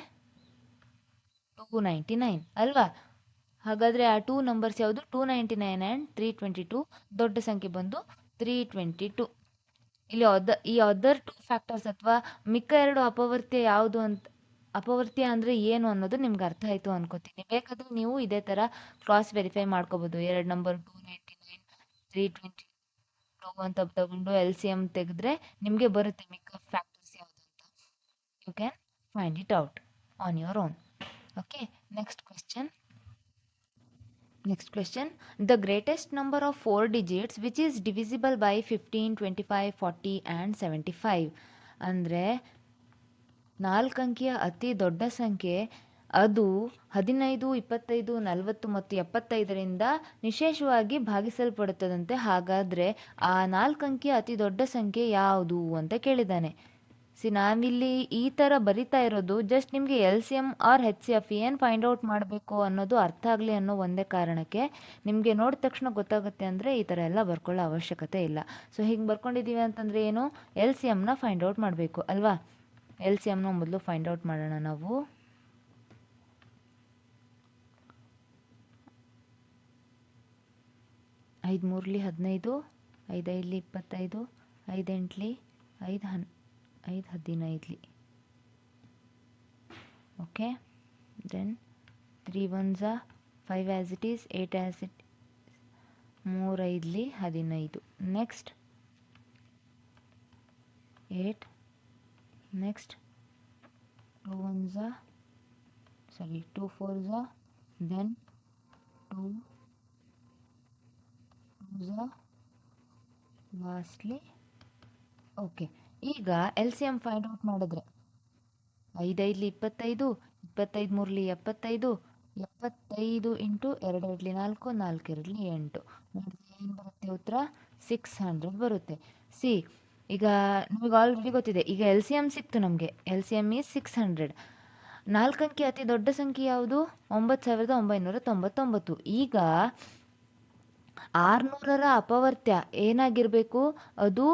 299 ಅಲ್ವಾ? ಹಾಗಾದರೆ ಆ 2 ನಂಬರ್ಸ್ ಯಾವುದು? 299 ಆ್ಯಂಡ್ 322. ದೊಡ್ಡ ಸಂಖ್ಯೆ ಬಂದು 322. ಇಲ್ಲಿ ಈ ಅದರ್ ಟು ಫ್ಯಾಕ್ಟರ್ಸ್ ಅಥವಾ ಮಿಕ್ಕ 2 ಅಪವರ್ತ್ಯ ಯಾವುದು ಅಂತ, ಅಪವರ್ತ್ಯ ಅಂದರೆ ಏನು ಅನ್ನೋದು ನಿಮ್ಗೆ ಅರ್ಥ ಆಯಿತು ಅನ್ಕೋತೀನಿ. ಬೇಕಾದರೆ ನೀವು ಇದೇ ಥರ ಕ್ರಾಸ್ ವೆರಿಫೈ ಮಾಡ್ಕೋಬೋದು. 2 ನಂಬರ್ 299, 322 ಅಂತ ತಗೊಂಡು LCM ತೆಗೆದ್ರೆ ನಿಮಗೆ ಬರುತ್ತೆ ಮಿಕ್ಕ ಫ್ಯಾಕ್ಟರ್ಸ್ ಯಾವುದು ಅಂತ. You can find it out on your own. Okay, next question. The greatest number of 4 digits which is divisible by 15, 25, 40 and 75. ಅಂದರೆ 4 ಅಂಕಿಯ ಅತಿ ದೊಡ್ಡ ಸಂಖ್ಯೆ ಅದು 15, 25, 40 ಮತ್ತು 75ರಿಂದ ನಿಶೇಷವಾಗಿ ಭಾಗಿಸಲ್ಪಡುತ್ತದಂತೆ. ಹಾಗಾದರೆ ಆ 4 ಅಂಕಿಯ ಅತಿ ದೊಡ್ಡ ಸಂಖ್ಯೆ ಯಾವುದು ಅಂತ ಕೇಳಿದ್ದಾನೆ. ನಾವಿಲ್ಲಿ ಈ ಥರ ಬರಿತಾ ಇರೋದು ಜಸ್ಟ್ ನಿಮಗೆ LCM ಆರ್ HCF ಏನು ಫೈಂಡ್ ಔಟ್ ಮಾಡಬೇಕು ಅನ್ನೋದು ಅರ್ಥ ಆಗಲಿ ಅನ್ನೋ ಒಂದೇ ಕಾರಣಕ್ಕೆ. ನಿಮಗೆ ನೋಡಿದ ತಕ್ಷಣ ಗೊತ್ತಾಗುತ್ತೆ ಅಂದರೆ ಈ ಥರ ಎಲ್ಲ ಬರ್ಕೊಳ್ಳೋ ಅವಶ್ಯಕತೆ ಇಲ್ಲ. ಹೀಗೆ ಬರ್ಕೊಂಡಿದ್ದೀವಿ ಅಂತಂದರೆ ಏನು? LCMನ ಫೈಂಡ್ ಔಟ್ ಮಾಡಬೇಕು ಅಲ್ವಾ? LCMನ ಮೊದಲು ಫೈಂಡ್ ಔಟ್ ಮಾಡೋಣ ನಾವು. ಐದು 3ಲಿ 15, 5 5ಲಿ 25, 5 8ಲಿ 5 15ಲಿ. Okay, then 3 1s 5 as it is, 8 as it, 3 5ಲಿ 15. Next 8, next 2 1s, sorry 2 4s, then 2 2s, lastly. Okay, ಈಗ LCM ಫೈಂಡ್ ಔಟ್ ಮಾಡಿದ್ರೆ 5 25, 25 ಮೂರ್ಲಿ 75, 75 ಇಂಟು 2 4, 4 8 ಮಾಡಿದ್ರೆ ಏನು ಬರುತ್ತೆ ಉತ್ತರ? 600 ಬರುತ್ತೆ. ಸಿ, ಈಗ ನಿಮಗೆ ಆಲ್ರೆಡಿ ಗೊತ್ತಿದೆ. ಈಗ ಎಲ್ ಸಿ ಎಮ್ ಸಿಕ್ತು ನಮಗೆ. L C M is 600. 4 ಅಂಕಿ ಅತಿ ದೊಡ್ಡ ಸಂಖ್ಯೆ ಯಾವುದು? 9999. ಈಗ 600ರ ಅಪವರ್ತ್ಯ ಏನಾಗಿರಬೇಕು? ಅದು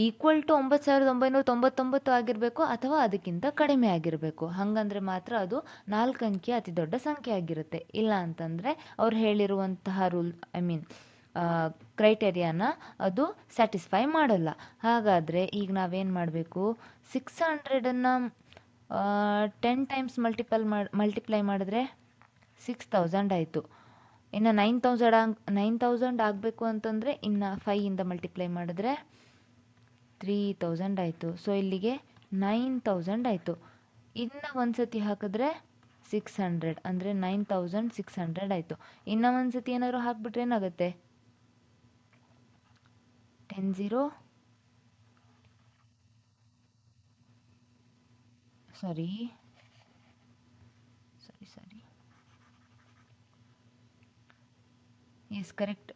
ಈಕ್ವಲ್ ಟು 9999 ಆಗಿರಬೇಕು ಅಥವಾ ಅದಕ್ಕಿಂತ ಕಡಿಮೆ ಆಗಿರಬೇಕು. ಹಾಗಂದ್ರೆ ಮಾತ್ರ ಅದು 4 ಅಂಕಿಯ ಅತಿ ದೊಡ್ಡ ಸಂಖ್ಯೆ ಆಗಿರುತ್ತೆ. ಇಲ್ಲ ಅಂತಂದರೆ ಅವ್ರು ಹೇಳಿರುವಂತಹ ರೂಲ್, ಐ ಮೀನ್ ಕ್ರೈಟೇರಿಯಾನ ಅದು ಸ್ಯಾಟಿಸ್ಫೈ ಮಾಡಲ್ಲ. ಹಾಗಾದರೆ ಈಗ ನಾವೇನು ಮಾಡಬೇಕು? 600ನ್ನು 10 ಟೈಮ್ಸ್ ಮಲ್ಟಿಪ್ಲೈ ಮಾಡಿದ್ರೆ 6000 ಆಯಿತು. ಇನ್ನು 9000 ಆಗಬೇಕು ಅಂತಂದರೆ ಇನ್ನು 5ಇಂದ ಮಲ್ಟಿಪ್ಲೈ ಮಾಡಿದ್ರೆ 3000 ಆಯಿತು. ಸೊ ಇಲ್ಲಿಗೆ 9000 ಆಯಿತು. ಇನ್ನು ಒಂದು ಸತಿ ಹಾಕಿದ್ರೆ 600 ಅಂದರೆ 9600 ಆಯಿತು. ಇನ್ನು ಒಂದು ಸತಿ ಏನಾದರೂ ಹಾಕಿಬಿಟ್ರೆ ಏನಾಗುತ್ತೆ? 10 0 ಸಾರಿ ಎಸ್ ಕರೆಕ್ಟ್.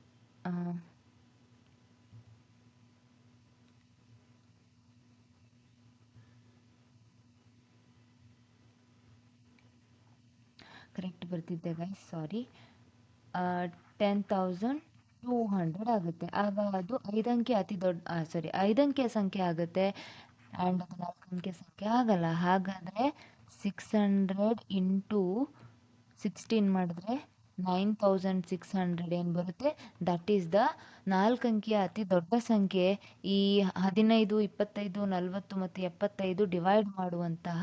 ಕರೆಕ್ಟ್ ಬರ್ತಿದ್ದೆ ಗೈಸ್, ಸಾರಿ. 10,200 ಆಗುತ್ತೆ. ಆಗ ಅದು 5 ಅಂಕೆ ಅತಿ ದೊಡ್ಡ, ಸಾರಿ 5 ಅಂಕೆಯ ಸಂಖ್ಯೆ ಆಗುತ್ತೆ. ಆ್ಯಂಡ್ ಅದು 4 ಅಂಕೆಯ ಸಂಖ್ಯೆ ಆಗಲ್ಲ. ಹಾಗಾದರೆ 600 ಇಂಟು 16 ಮಾಡಿದ್ರೆ 9600 ಏನು ಬರುತ್ತೆ? ದಟ್ ಈಸ್ ದ 4 ಅಂಕಿಯ ಅತಿ ದೊಡ್ಡ ಸಂಖ್ಯೆ. ಈ 15, 25, 40 ಮತ್ತು 75 ಡಿವೈಡ್ ಮಾಡುವಂತಹ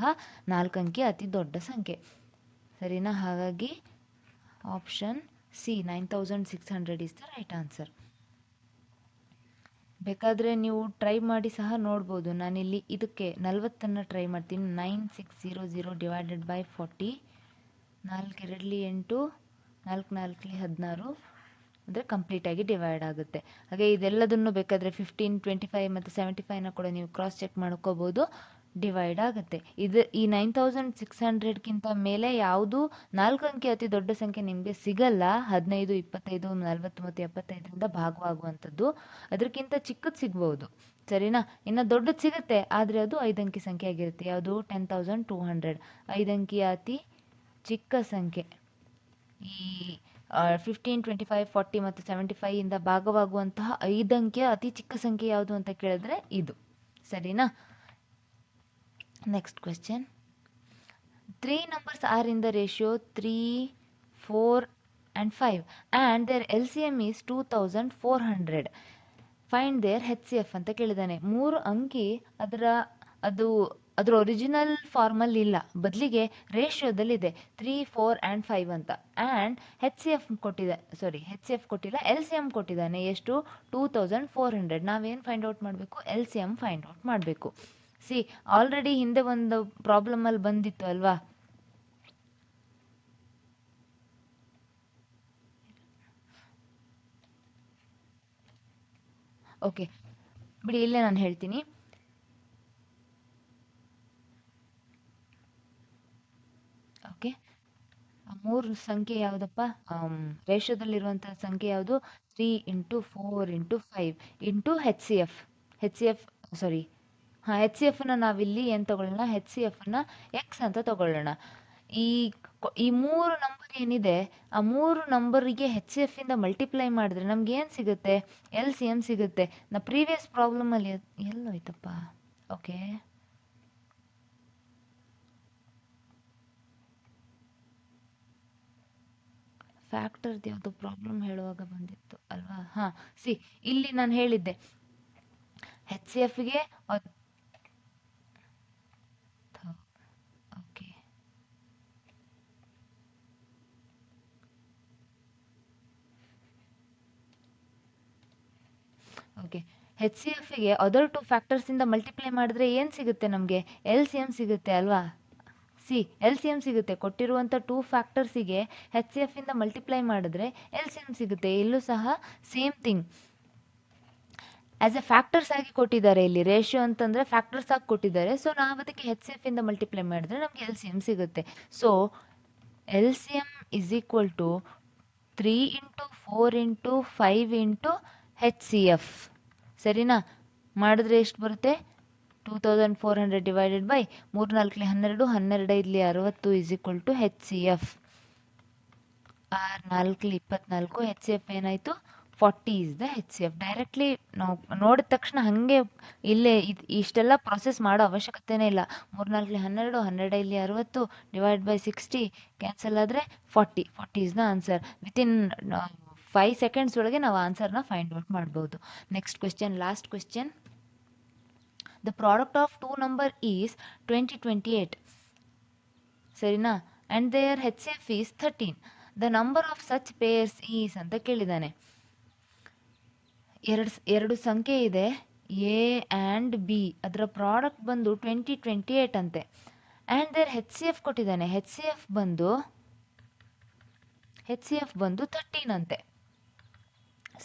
4 ಅಂಕಿಯ ಅತಿ ದೊಡ್ಡ ಸಂಖ್ಯೆ. ಸರಿನಾ? ಹಾಗಾಗಿ option C 9600 is the right answer. ಬೇಕಾದರೆ ನೀವು ಟ್ರೈ ಮಾಡಿ ಸಹ ನೋಡ್ಬೋದು. ನಾನಿಲ್ಲಿ ಇದಕ್ಕೆ 40 ಟ್ರೈ ಮಾಡ್ತೀನಿ. 9600 ಡಿವೈಡೆಡ್ ಬೈ 40, 4 2 8, 4 4 16 ಅಂದರೆ ಕಂಪ್ಲೀಟಾಗಿ ಡಿವೈಡ್ ಆಗುತ್ತೆ. ಹಾಗೆ ಇದೆಲ್ಲದನ್ನು ಬೇಕಾದರೆ 15, 25 ಮತ್ತು 75ನ ಕೂಡ ನೀವು ಕ್ರಾಸ್ ಚೆಕ್ ಮಾಡ್ಕೋಬೋದು. ಡಿವೈಡ್ ಆಗುತ್ತೆ. ಈ 9600ಕ್ಕಿಂತ ಮೇಲೆ ಯಾವುದು 4 ಅಂಕೆ ಅತಿ ದೊಡ್ಡ ಸಂಖ್ಯೆ ನಿಮಗೆ ಸಿಗಲ್ಲ. 15, 25, 40 ಮತ್ತು 75ರಿಂದ ಭಾಗವಾಗುವಂಥದ್ದು. ಅದಕ್ಕಿಂತ ಚಿಕ್ಕದು ಸಿಗ್ಬೋದು. ಸರಿನಾ? ಇನ್ನು ದೊಡ್ಡದು ಸಿಗುತ್ತೆ, ಆದರೆ ಅದು 5 ಅಂಕಿ ಸಂಖ್ಯೆ ಆಗಿರುತ್ತೆ. ಯಾವುದು? 10,200 5 ಅಂಕಿಯ ಅತಿ ಚಿಕ್ಕ ಸಂಖ್ಯೆ. ಈ 15, 25, 40 ಮತ್ತು 75ಇಂದ ಭಾಗವಾಗುವಂತಹ 5 ಅಂಕಿಯ ಅತಿ ಚಿಕ್ಕ ಸಂಖ್ಯೆ ಯಾವುದು ಅಂತ ಕೇಳಿದ್ರೆ ಇದು. ಸರಿನಾ? Next question. 3 numbers are in the ratio 3, 4 and 5 and their LCM is 2400. Find their HCF ಅಂತ ಕೇಳಿದ್ದಾನೆ. 3 ಅಂಕಿ ಅದರ ಒರಿಜಿನಲ್ ಫಾರ್ಮಲ್ಲಿ ಇಲ್ಲ, ಬದಲಿಗೆ ರೇಷಿಯೋದಲ್ಲಿದೆ 3, 4 and 5 ಅಂತ. ಆ್ಯಂಡ್ HCF ಕೊಟ್ಟಿಲ್ಲ, LCM ಕೊಟ್ಟಿದ್ದಾನೆ. ಎಷ್ಟು? 2400. ನಾವೇನು ಫೈಂಡ್ ಔಟ್ ಮಾಡಬೇಕು? LCM ಫೈಂಡ್ ಔಟ್ ಮಾಡಬೇಕು. ಸಿ, ಆಲ್ರೆಡಿ ಹಿಂದೆ ಒಂದು ಪ್ರಾಬ್ಲಮಲ್ಲಿ ಬಂದಿತ್ತು ಅಲ್ವಾ? ಓಕೆ ಬಿಡಿ, ಇಲ್ಲೇ ನಾನು ಹೇಳ್ತೀನಿ. ಓಕೆ, 3 ಸಂಖ್ಯೆ ಯಾವುದಪ್ಪ? ರೇಷಿಯೋದಲ್ಲಿರುವಂಥ ಸಂಖ್ಯೆ ಯಾವುದು? 3 ಇಂಟು 4 ಇಂಟು 5 ಇಂಟು HCF ಸಾರಿ HCFನ ನಾವಿಲ್ಲಿ ಏನು ತಗೊಳ್ಳೋಣ? HCFನ ಎಕ್ಸ್ ಅಂತ ತಗೊಳ್ಳೋಣ. ಈ 3 ನಂಬರ್ ಏನಿದೆ, ಆ 3 ನಂಬರಿಗೆ HCF ಇಂದ ಮಲ್ಟಿಪ್ಲೈ ಮಾಡಿದ್ರೆ ನಮ್ಗೆ ಏನು ಸಿಗುತ್ತೆ? LCM ಸಿಗುತ್ತೆ. ನಾ ಪ್ರೀವಿಯಸ್ ಪ್ರಾಬ್ಲಮಲ್ಲಿ ಎಲ್ಲೋಯ್ತಪ್ಪ? ಓಕೆ, ಫ್ಯಾಕ್ಟರ್ದು ಯಾವುದು ಪ್ರಾಬ್ಲಮ್ ಹೇಳುವಾಗ ಬಂದಿತ್ತು ಅಲ್ವಾ? ಹಾಂ, ಸಿ, ಇಲ್ಲಿ ನಾನು ಹೇಳಿದ್ದೆ HCFಗೆ ಓಕೆ ಓಕೆ HCFಗೆ ಅದರ್ 2 ಫ್ಯಾಕ್ಟರ್ಸಿಂದ ಮಲ್ಟಿಪ್ಲೈ ಮಾಡಿದ್ರೆ ಏನು ಸಿಗುತ್ತೆ ನಮಗೆ? LCM ಸಿಗುತ್ತೆ ಅಲ್ವಾ? ಸಿ, LCM ಸಿಗುತ್ತೆ. ಕೊಟ್ಟಿರುವಂಥ 2 ಫ್ಯಾಕ್ಟರ್ಸಿಗೆ HCF ಇಂದ ಮಲ್ಟಿಪ್ಲೈ ಮಾಡಿದ್ರೆ LCM ಸಿಗುತ್ತೆ. ಇಲ್ಲೂ ಸಹ same thing. As A factors ಆಗಿ ಕೊಟ್ಟಿದ್ದಾರೆ. ಇಲ್ಲಿ ರೇಷಿಯೋ ಅಂತಂದರೆ ಫ್ಯಾಕ್ಟರ್ಸ್ ಆಗಿ ಕೊಟ್ಟಿದ್ದಾರೆ. ಸೊ ನಾವು ಅದಕ್ಕೆ ಹೆಚ್ ಸಿ ಎಫ್ ಇಂದ ಮಲ್ಟಿಪ್ಲೈ ಮಾಡಿದ್ರೆ ನಮಗೆ ಎಲ್ ಸಿ ಎಮ್ ಸಿಗುತ್ತೆ. So L C M is equal to 3 into 4 into 5 into H C F. ಸರಿನಾ? ಮಾಡಿದ್ರೆ ಎಷ್ಟು ಬರುತ್ತೆ? 2400 divided by 3 4 12 12 5 60 is equal to H C F. 6 4 24 H C F ಏನಾಯಿತು? 40 is the H C F. Directly ನಾವು ನೋಡಿದ ತಕ್ಷಣ ಹಾಗೆ ಇಲ್ಲೇ ಇಷ್ಟೆಲ್ಲ ಪ್ರೊಸೆಸ್ ಮಾಡೋ ಅವಶ್ಯಕತೆನೇ ಇಲ್ಲ. 3 4 12 12 5 60 ಡಿವೈಡ್ ಬೈ 60 ಕ್ಯಾನ್ಸಲ್ ಆದರೆ 40 is the answer. Within 5 seconds ಒಳಗೆ ನಾವು ಆನ್ಸರ್ನ ಫೈಂಡ್ ಔಟ್ ಮಾಡ್ಬೋದು. Next question, last question. The product of two number is 2028. ಸರಿನಾ? And their H C F is 13. The number of such pairs is ಅಂತ ಕೇಳಿದ್ದಾನೆ. ಎರಡು ಸಂಖ್ಯೆ ಇದೆ, ಎ ಆ್ಯಂಡ್ ಬಿ. ಅದರ ಪ್ರಾಡಕ್ಟ್ ಬಂದು 2028 ಅಂತೆ. And their H C F ಕೊಟ್ಟಿದ್ದಾನೆ. ಹೆಚ್ ಸಿ ಎಫ್ ಬಂದು 13 ಅಂತೆ.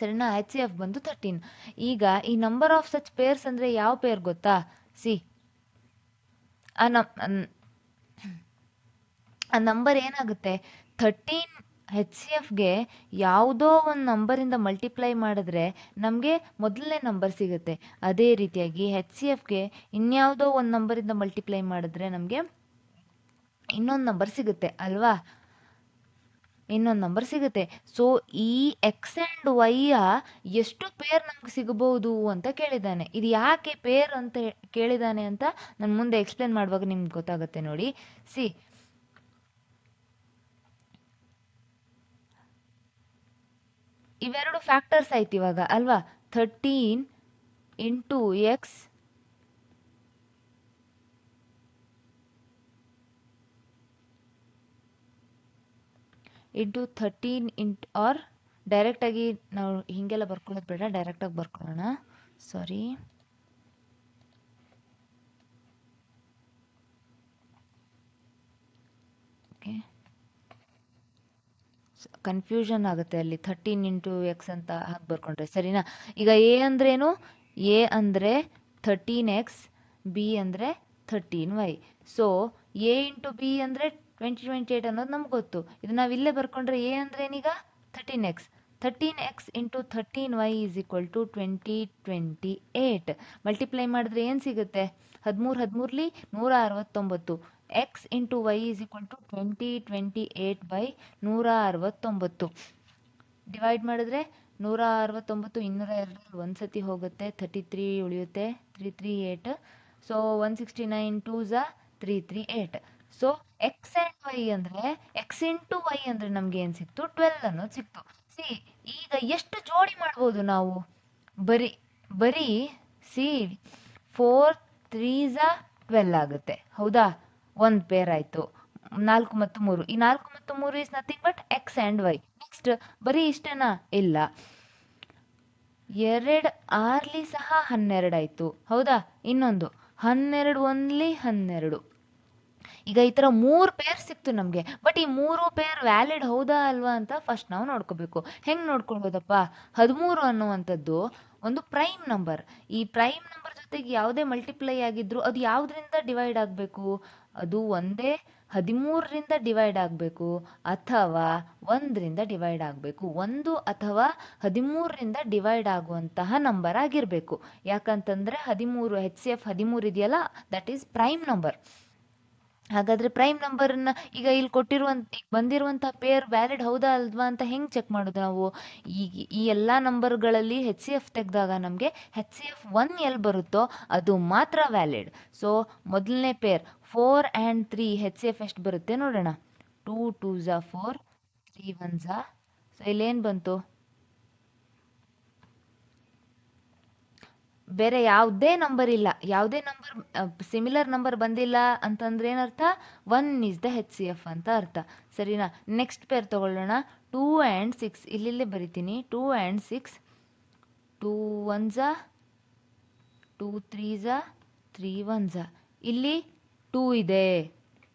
ಸರಿನಾ? ಹೆಚ್ ಸಿ ಎಫ್ ಬಂದು 13. ಈಗ ಈ ನಂಬರ್ ಆಫ್ ಸಚ್ ಪೇರ್ಸ್ ಅಂದರೆ ಯಾವ ಪೇರ್ ಗೊತ್ತಾ? ಸಿ, ಆ ನಂಬರ್ ಏನಾಗುತ್ತೆ? 13 ಹೆಚ್ ಸಿ ಎಫ್ಗೆ ಯಾವುದೋ ಒಂದು ನಂಬರಿಂದ ಮಲ್ಟಿಪ್ಲೈ ಮಾಡಿದ್ರೆ ನಮಗೆ ಮೊದಲನೇ ನಂಬರ್ ಸಿಗುತ್ತೆ. ಅದೇ ರೀತಿಯಾಗಿ ಹೆಚ್ ಸಿ ಎಫ್ಗೆ ಇನ್ಯಾವುದೋ ಒಂದು ನಂಬರಿಂದ ಮಲ್ಟಿಪ್ಲೈ ಮಾಡಿದ್ರೆ ನಮಗೆ ಇನ್ನೊಂದು ನಂಬರ್ ಸಿಗುತ್ತೆ ಅಲ್ವಾ? ಇನ್ನೊಂದು ನಂಬರ್ ಸಿಗುತ್ತೆ. ಸೊ ಈ ಎಕ್ಸ್ ಆ್ಯಂಡ್ ವೈಯ ಎಷ್ಟು ಪೇರ್ ನಮ್ಗೆ ಸಿಗಬಹುದು ಅಂತ ಕೇಳಿದ್ದಾನೆ. ಇದು ಯಾಕೆ ಪೇರ್ ಅಂತ ಕೇಳಿದ್ದಾನೆ ಅಂತ ನಾನು ಮುಂದೆ ಎಕ್ಸ್ಪ್ಲೇನ್ ಮಾಡುವಾಗ ನಿಮ್ಗೆ ಗೊತ್ತಾಗುತ್ತೆ ನೋಡಿ. ಸಿ, ಇವೆರಡು ಫ್ಯಾಕ್ಟರ್ಸ್ ಆಯ್ತು ಇವಾಗ ಅಲ್ವಾ? 13 into x into 13 into or ಡೈರೆಕ್ಟಾಗಿ ನಾವು ಹೀಗೆಲ್ಲ ಬರ್ಕೊಳ್ಳೋದು ಬೇಡ, ಡೈರೆಕ್ಟಾಗಿ ಬರ್ಕೊಳ್ಳೋಣ. ಸಾರಿ, ಓಕೆ, ಕನ್ಫ್ಯೂಷನ್ ಆಗುತ್ತೆ ಅಲ್ಲಿ 13 ಇಂಟು ಎಕ್ಸ್ ಅಂತ ಹಾಕಿ ಬರ್ಕೊಂಡ್ರೆ. ಸರಿನಾ? ಈಗ ಎ ಅಂದ್ರೇನು? ಎ ಅಂದರೆ 13x, ಬಿ ಅಂದರೆ 13y. So A into B ಅಂದರೆ 2028 ಅನ್ನೋದು ನಮ್ಗೆ ಗೊತ್ತು. ಇದು ನಾವು ಇಲ್ಲೇ ಬರ್ಕೊಂಡ್ರೆ ಎ ಅಂದ್ರೆ ಏನೀಗ 13x. 13x into 13y is equal to 2028. Multiply ಮಾಡಿದ್ರೆ ಏನು ಸಿಗುತ್ತೆ? 13 13ಲಿ 169. X into y is equal to 2028 by 169. Divide ಮಾಡಿದ್ರೆ 169 202 ಒಂದು ಸತಿ ಹೋಗುತ್ತೆ, 33 ಉಳಿಯುತ್ತೆ, 338. So 169 2 338. So x and y ಅಂದರೆ ಎಕ್ಸ್ ಇಂಟು ವೈ ಅಂದರೆ ನಮ್ಗೆ ಏನು ಸಿಕ್ತು? 12 ಅನ್ನೋದು ಸಿಕ್ತು. ಸಿ, ಈಗ ಎಷ್ಟು ಜೋಡಿ ಮಾಡ್ಬೋದು ನಾವು? ಬರೀ ಸಿ 4 3 12 ಆಗುತ್ತೆ. ಹೌದಾ? ಒಂದು ಪೇರ್ ಆಯಿತು. 4 ಮತ್ತು 3, ಈ 4 ಮತ್ತು 3 is nothing but x and y. Next ಬರೀ ಇಷ್ಟೇನಾ? ಇಲ್ಲ, 2 6ಲಿ ಸಹ 12 ಆಯಿತು. ಹೌದಾ? ಇನ್ನೊಂದು 12 1ಲಿ 12. ಈಗ ಈ ಥರ 3 ಪೇರ್ ಸಿಕ್ತು ನಮಗೆ. ಬಟ್ ಈ 3 ಪೇರ್ ವ್ಯಾಲಿಡ್ ಹೌದಾ ಅಲ್ವಾ ಅಂತ ಫಸ್ಟ್ ನಾವು ನೋಡ್ಕೋಬೇಕು. ಹೆಂಗೆ ನೋಡ್ಕೊಳ್ಬೋದಪ್ಪ? 13 ಅನ್ನುವಂಥದ್ದು ಒಂದು ಪ್ರೈಮ್ ನಂಬರ್. ಈ ಪ್ರೈಮ್ ನಂಬರ್ ಜೊತೆಗೆ ಯಾವುದೇ ಮಲ್ಟಿಪ್ಲೈ ಆಗಿದ್ರು ಅದು ಯಾವುದರಿಂದ ಡಿವೈಡ್ ಆಗಬೇಕು? ಅದು ಒಂದೇ 13ರಿಂದ ಡಿವೈಡ್ ಆಗಬೇಕು ಅಥವಾ 1ರಿಂದ ಡಿವೈಡ್ ಆಗಬೇಕು. 1 ಅಥವಾ 13ರಿಂದ ಡಿವೈಡ್ ಆಗುವಂತಹ ನಂಬರ್ ಆಗಿರಬೇಕು. ಯಾಕಂತಂದರೆ 13 ಹೆಚ್ ಸಿ ಎಫ್ 13 ಇದೆಯಲ್ಲ, ದಟ್ ಈಸ್ ಪ್ರೈಮ್ ನಂಬರ್. ಹಾಗಾದರೆ ಪ್ರೈಮ್ ನಂಬರನ್ನು ಈಗ ಇಲ್ಲಿ ಈಗ ಬಂದಿರುವಂಥ ಪೇರ್ ವ್ಯಾಲಿಡ್ ಹೌದಾ ಅಲ್ವಾ ಅಂತ ಹೆಂಗೆ ಚೆಕ್ ಮಾಡೋದು ನಾವು? ಈಗ ಈ ಎಲ್ಲ ನಂಬರ್ಗಳಲ್ಲಿ ಹೆಚ್ ಸಿ ಎಫ್ ತೆಗೆದಾಗ ನಮಗೆ ಹೆಚ್ ಸಿ ಎಫ್ 1 ಎಲ್ಲಿ ಬರುತ್ತೋ ಅದು ಮಾತ್ರ ವ್ಯಾಲಿಡ್. ಸೊ ಮೊದಲನೇ pair 4 and 3 H C F ಎಷ್ಟು ಬರುತ್ತೆ ನೋಡೋಣ. 2 2 4, 3 1. ಸೊ ಇಲ್ಲೇನು ಬಂತು? ಬೇರೆ ಯಾವುದೇ ನಂಬರ್ ಇಲ್ಲ, ಯಾವುದೇ ನಂಬರ್ ಸಿಮಿಲರ್ ನಂಬರ್ ಬಂದಿಲ್ಲ ಅಂತಂದ್ರೆ ಏನರ್ಥ? 1 is the H C F ಅಂತ ಅರ್ಥ. ಸರಿನಾ? ನೆಕ್ಸ್ಟ್ ಪೇರ್ ತಗೊಳ್ಳೋಣ. 2 ಆ್ಯಂಡ್ 6, ಇಲ್ಲಿಲ್ಲೇ ಬರಿತೀನಿ. 2 ಆ್ಯಂಡ್ 6, 2 1 2 3 3 1. ಇಲ್ಲಿ 2 ಇದೆ,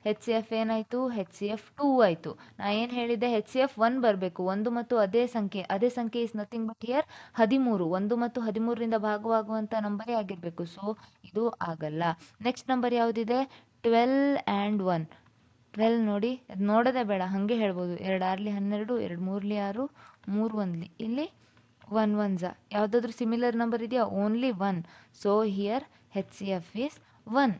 ಹೆಚ್ ಸಿ ಎಫ್ ಏನಾಯಿತು, ಹೆಚ್ ಸಿ ಎಫ್ 2 ಆಯಿತು. ನಾ ಏನು ಹೇಳಿದ್ದೆ, ಹೆಚ್ ಸಿ ಎಫ್ 1 ಬರಬೇಕು, 1 ಮತ್ತು ಅದೇ ಸಂಖ್ಯೆ ಇಸ್ ನಥಿಂಗ್ ಬಟ್ ಹಿಯರ್ 13. 1 ಮತ್ತು 13ರಿಂದ ಭಾಗವಾಗುವಂಥ ನಂಬರೇ ಆಗಿರಬೇಕು. ಸೊ ಇದು ಆಗಲ್ಲ. ನೆಕ್ಸ್ಟ್ ನಂಬರ್ ಯಾವುದಿದೆ, 12 ಆ್ಯಂಡ್ 1. 12 ನೋಡಿ, ಅದು ನೋಡೋದೇ ಬೇಡ, ಹಾಗೆ ಹೇಳ್ಬೋದು. 2 ಆರ್ಲಿ 12, 2 ಮೂರ್ಲಿ 6, 3 1ಲಿ ಇಲ್ಲಿ 1 1 ಯಾವುದಾದ್ರೂ ಸಿಮಿಲರ್ ನಂಬರ್ ಇದೆಯಾ, only 1. So here H C F is 1.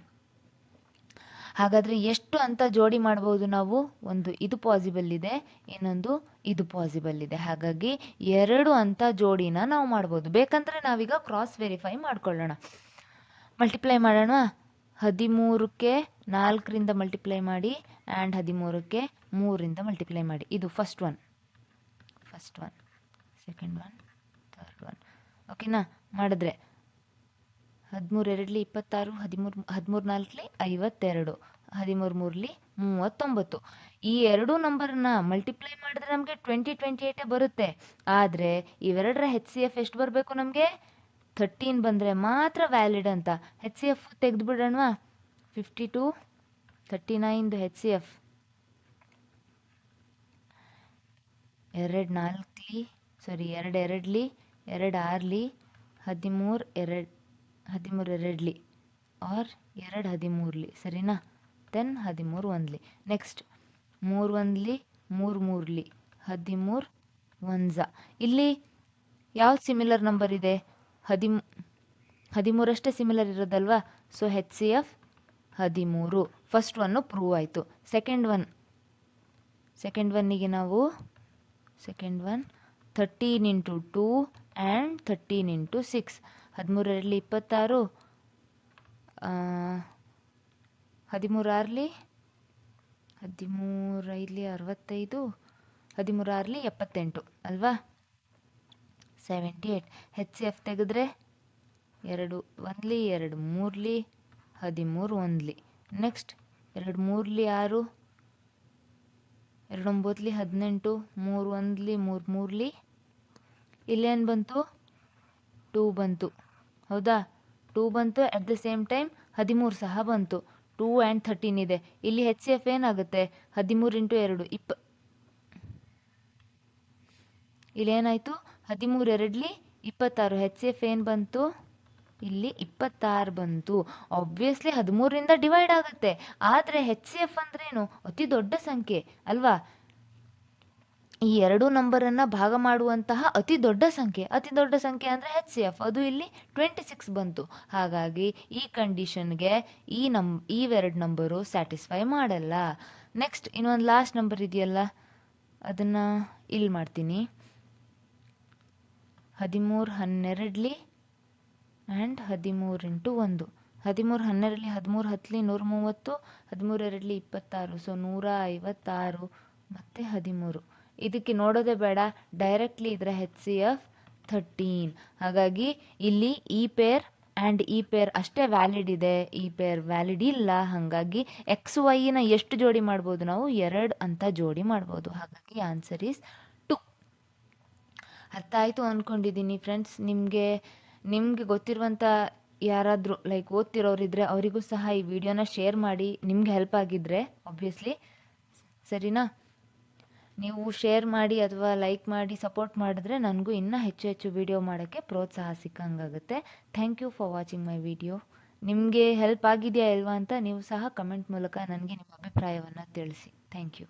ಹಾಗಾದರೆ ಎಷ್ಟು ಅಂತ ಜೋಡಿ ಮಾಡ್ಬೋದು ನಾವು, ಒಂದು ಇದು ಪಾಸಿಬಲ್ ಇದೆ, ಇನ್ನೊಂದು ಇದು ಪಾಸಿಬಲ್ ಇದೆ. ಹಾಗಾಗಿ 2 ಅಂತ ಜೋಡಿನ ನಾವು ಮಾಡ್ಬೋದು. ಬೇಕಂದರೆ ನಾವೀಗ ಕ್ರಾಸ್ ವೆರಿಫೈ ಮಾಡ್ಕೊಳ್ಳೋಣ. ಮಲ್ಟಿಪ್ಲೈ ಮಾಡೋಣ. 13ಕ್ಕೆ 4ರಿಂದ ಮಲ್ಟಿಪ್ಲೈ ಮಾಡಿ ಆ್ಯಂಡ್ 13ಕ್ಕೆ 3ರಿಂದ ಮಲ್ಟಿಪ್ಲೈ ಮಾಡಿ. ಇದು first one, second one, third one. ಓಕೆನಾ? ಮಾಡಿದ್ರೆ 13 2ಲಿ 26, 13 4ಲಿ 52, 13 3ಲಿ 39. ಈ ಎರಡೂ ನಂಬರ್ನ ಮಲ್ಟಿಪ್ಲೈ ಮಾಡಿದ್ರೆ ನಮಗೆ 2028 ಬರುತ್ತೆ. ಆದರೆ ಇವೆರಡರ ಹೆಚ್ ಸಿ ಎಫ್ ಎಷ್ಟು ಬರಬೇಕು ನಮಗೆ, 13 ಬಂದರೆ ಮಾತ್ರ ವ್ಯಾಲಿಡ್ ಅಂತ. ಹೆಚ್ ಸಿ ಎಫ್ ತೆಗೆದುಬಿಡೋಣವಾ. 52 39 ಹೆಚ್ ಸಿ ಎಫ್ 2 4ಲಿ, ಸಾರಿ 2 2ಲಿ, 2 6ಲಿ, 13 2ಲಿ ಆರ್ 2 13ಲಿ, ಸರಿನಾ? ದೆನ್ 13 1ಲಿ. ನೆಕ್ಸ್ಟ್ 3 1ಲಿ, 3 3ಲಿ, 13 1 ಇಲ್ಲಿ ಯಾವ್ದು ಸಿಮಿಲರ್ ನಂಬರ್ ಇದೆ, 13 ಅಷ್ಟೇ ಸಿಮಿಲರ್ ಇರೋದಲ್ವಾ. So H C F 13. First ಒನ್ನು ಪ್ರೂವ್ ಆಯಿತು. ಸೆಕೆಂಡ್ ಒನ್ನಿಗೆ ನಾವು 13 ಇಂಟು 2 ಆ್ಯಂಡ್ 13 ಇಂಟು 6. 13 2ಲಿ 26, 13 6ಲಿ 65, 13 6ಲಿ 78 ಅಲ್ವಾ, 78. ಹೆಚ್ ಸಿ ಎಫ್ ತೆಗೆದ್ರೆ 2 1ಲಿ, 2 3ಲಿ, 13 1ಲಿ. ನೆಕ್ಸ್ಟ್ 2 3ಲಿ 6, 2 9ಲಿ 18, 3 1ಲಿ, 3 3ಲಿ, ಇಲ್ಲೇನು ಬಂತು, 2 ಬಂತು. ಹೌದಾ? 2 ಬಂತು. ಅಟ್ ದ ಸೇಮ್ ಟೈಮ್ 13 ಸಹ ಬಂತು. 2 ಆ್ಯಂಡ್ 13 ಇದೆ. ಇಲ್ಲಿ ಹೆಚ್ ಸಿ ಎಫ್ ಏನಾಗುತ್ತೆ, 13 ಇಂಟು 2 ಇಲ್ಲೇನಾಯಿತು, 13 2ಲಿ 26. ಹೆಚ್ ಸಿ ಎಫ್ ಏನು ಬಂತು, ಇಲ್ಲಿ 26 ಬಂತು. ಆಬ್ವಿಯಸ್ಲಿ 13ರಿಂದ ಡಿವೈಡ್ ಆಗುತ್ತೆ. ಆದರೆ ಹೆಚ್ ಸಿ ಎಫ್ ಅಂದ್ರೇನು, ಅತಿ ದೊಡ್ಡ ಸಂಖ್ಯೆ ಅಲ್ವಾ. ಈ ಎರಡೂ ನಂಬರನ್ನು ಭಾಗ ಮಾಡುವಂತಹ ಅತಿ ದೊಡ್ಡ ಸಂಖ್ಯೆ ಅಂದರೆ ಹೆಚ್ ಸಿ ಎಫ್, ಅದು ಇಲ್ಲಿ 26 ಬಂತು. ಹಾಗಾಗಿ ಈ ಕಂಡೀಷನ್ಗೆ ಇವೆರಡು ನಂಬರು ಸ್ಯಾಟಿಸ್ಫೈ ಮಾಡಲ್ಲ. ನೆಕ್ಸ್ಟ್ ಇನ್ನೊಂದು ಲಾಸ್ಟ್ ನಂಬರ್ ಇದೆಯಲ್ಲ, ಅದನ್ನು ಇಲ್ಲಿ ಮಾಡ್ತೀನಿ. 13 12ಲಿ ಆ್ಯಂಡ್ 13 ಇಂಟು 1. 13 12ಲಿ 13 10ಲಿ 130, 13 2ಲಿ 26, ಸೊ 156 ಮತ್ತು 13. ಇದಕ್ಕೆ ನೋಡೋದೇ ಬೇಡ, ಡೈರೆಕ್ಟ್ಲಿ ಇದರ ಹೆಚ್ ಸಿ ಎಫ್ 13. ಹಾಗಾಗಿ ಇಲ್ಲಿ ಈ ಪೇರ್ ಆ್ಯಂಡ್ ಈ ಪೇರ್ ಅಷ್ಟೇ ವ್ಯಾಲಿಡ್ ಇದೆ, ಈ ಪೇರ್ ವ್ಯಾಲಿಡ್ ಇಲ್ಲ. ಹಾಗಾಗಿ ಎಕ್ಸ್ ವೈನ ಎಷ್ಟು ಜೋಡಿ ಮಾಡ್ಬೋದು ನಾವು, 2 ಅಂತ ಜೋಡಿ ಮಾಡ್ಬೋದು. ಹಾಗಾಗಿ ಆನ್ಸರ್ ಈಸ್ 2. ಅರ್ಥ ಆಯಿತು ಅಂದ್ಕೊಂಡಿದ್ದೀನಿ ಫ್ರೆಂಡ್ಸ್. ನಿಮಗೆ ಗೊತ್ತಿರುವಂಥ ಯಾರಾದರೂ ಲೈಕ್ ಓದ್ತಿರೋರಿದ್ರೆ ಅವರಿಗೂ ಸಹ ಈ ವಿಡಿಯೋನ ಶೇರ್ ಮಾಡಿ, ನಿಮ್ಗೆ ಹೆಲ್ಪ್ ಆಗಿದ್ದರೆ ಆಬ್ವಿಯಸ್ಲಿ, ಸರಿನಾ? ನೀವು ಶೇರ್ ಮಾಡಿ ಅಥವಾ ಲೈಕ್ ಮಾಡಿ ಸಪೋರ್ಟ್ ಮಾಡಿದ್ರೆ ನನಗೂ ಇನ್ನೂ ಹೆಚ್ಚು ಹೆಚ್ಚು ವಿಡಿಯೋ ಮಾಡೋಕ್ಕೆ ಪ್ರೋತ್ಸಾಹ ಸಿಕ್ಕಂಗಾಗುತ್ತೆ. Thank you for watching my video. ನಿಮಗೆ ಹೆಲ್ಪ್ ಆಗಿದೆಯಾ ಇಲ್ವಾ ಅಂತ ನೀವು ಸಹ ಕಮೆಂಟ್ ಮೂಲಕ ನನಗೆ ನಿಮ್ಮ ಅಭಿಪ್ರಾಯವನ್ನು ತಿಳಿಸಿ. Thank you.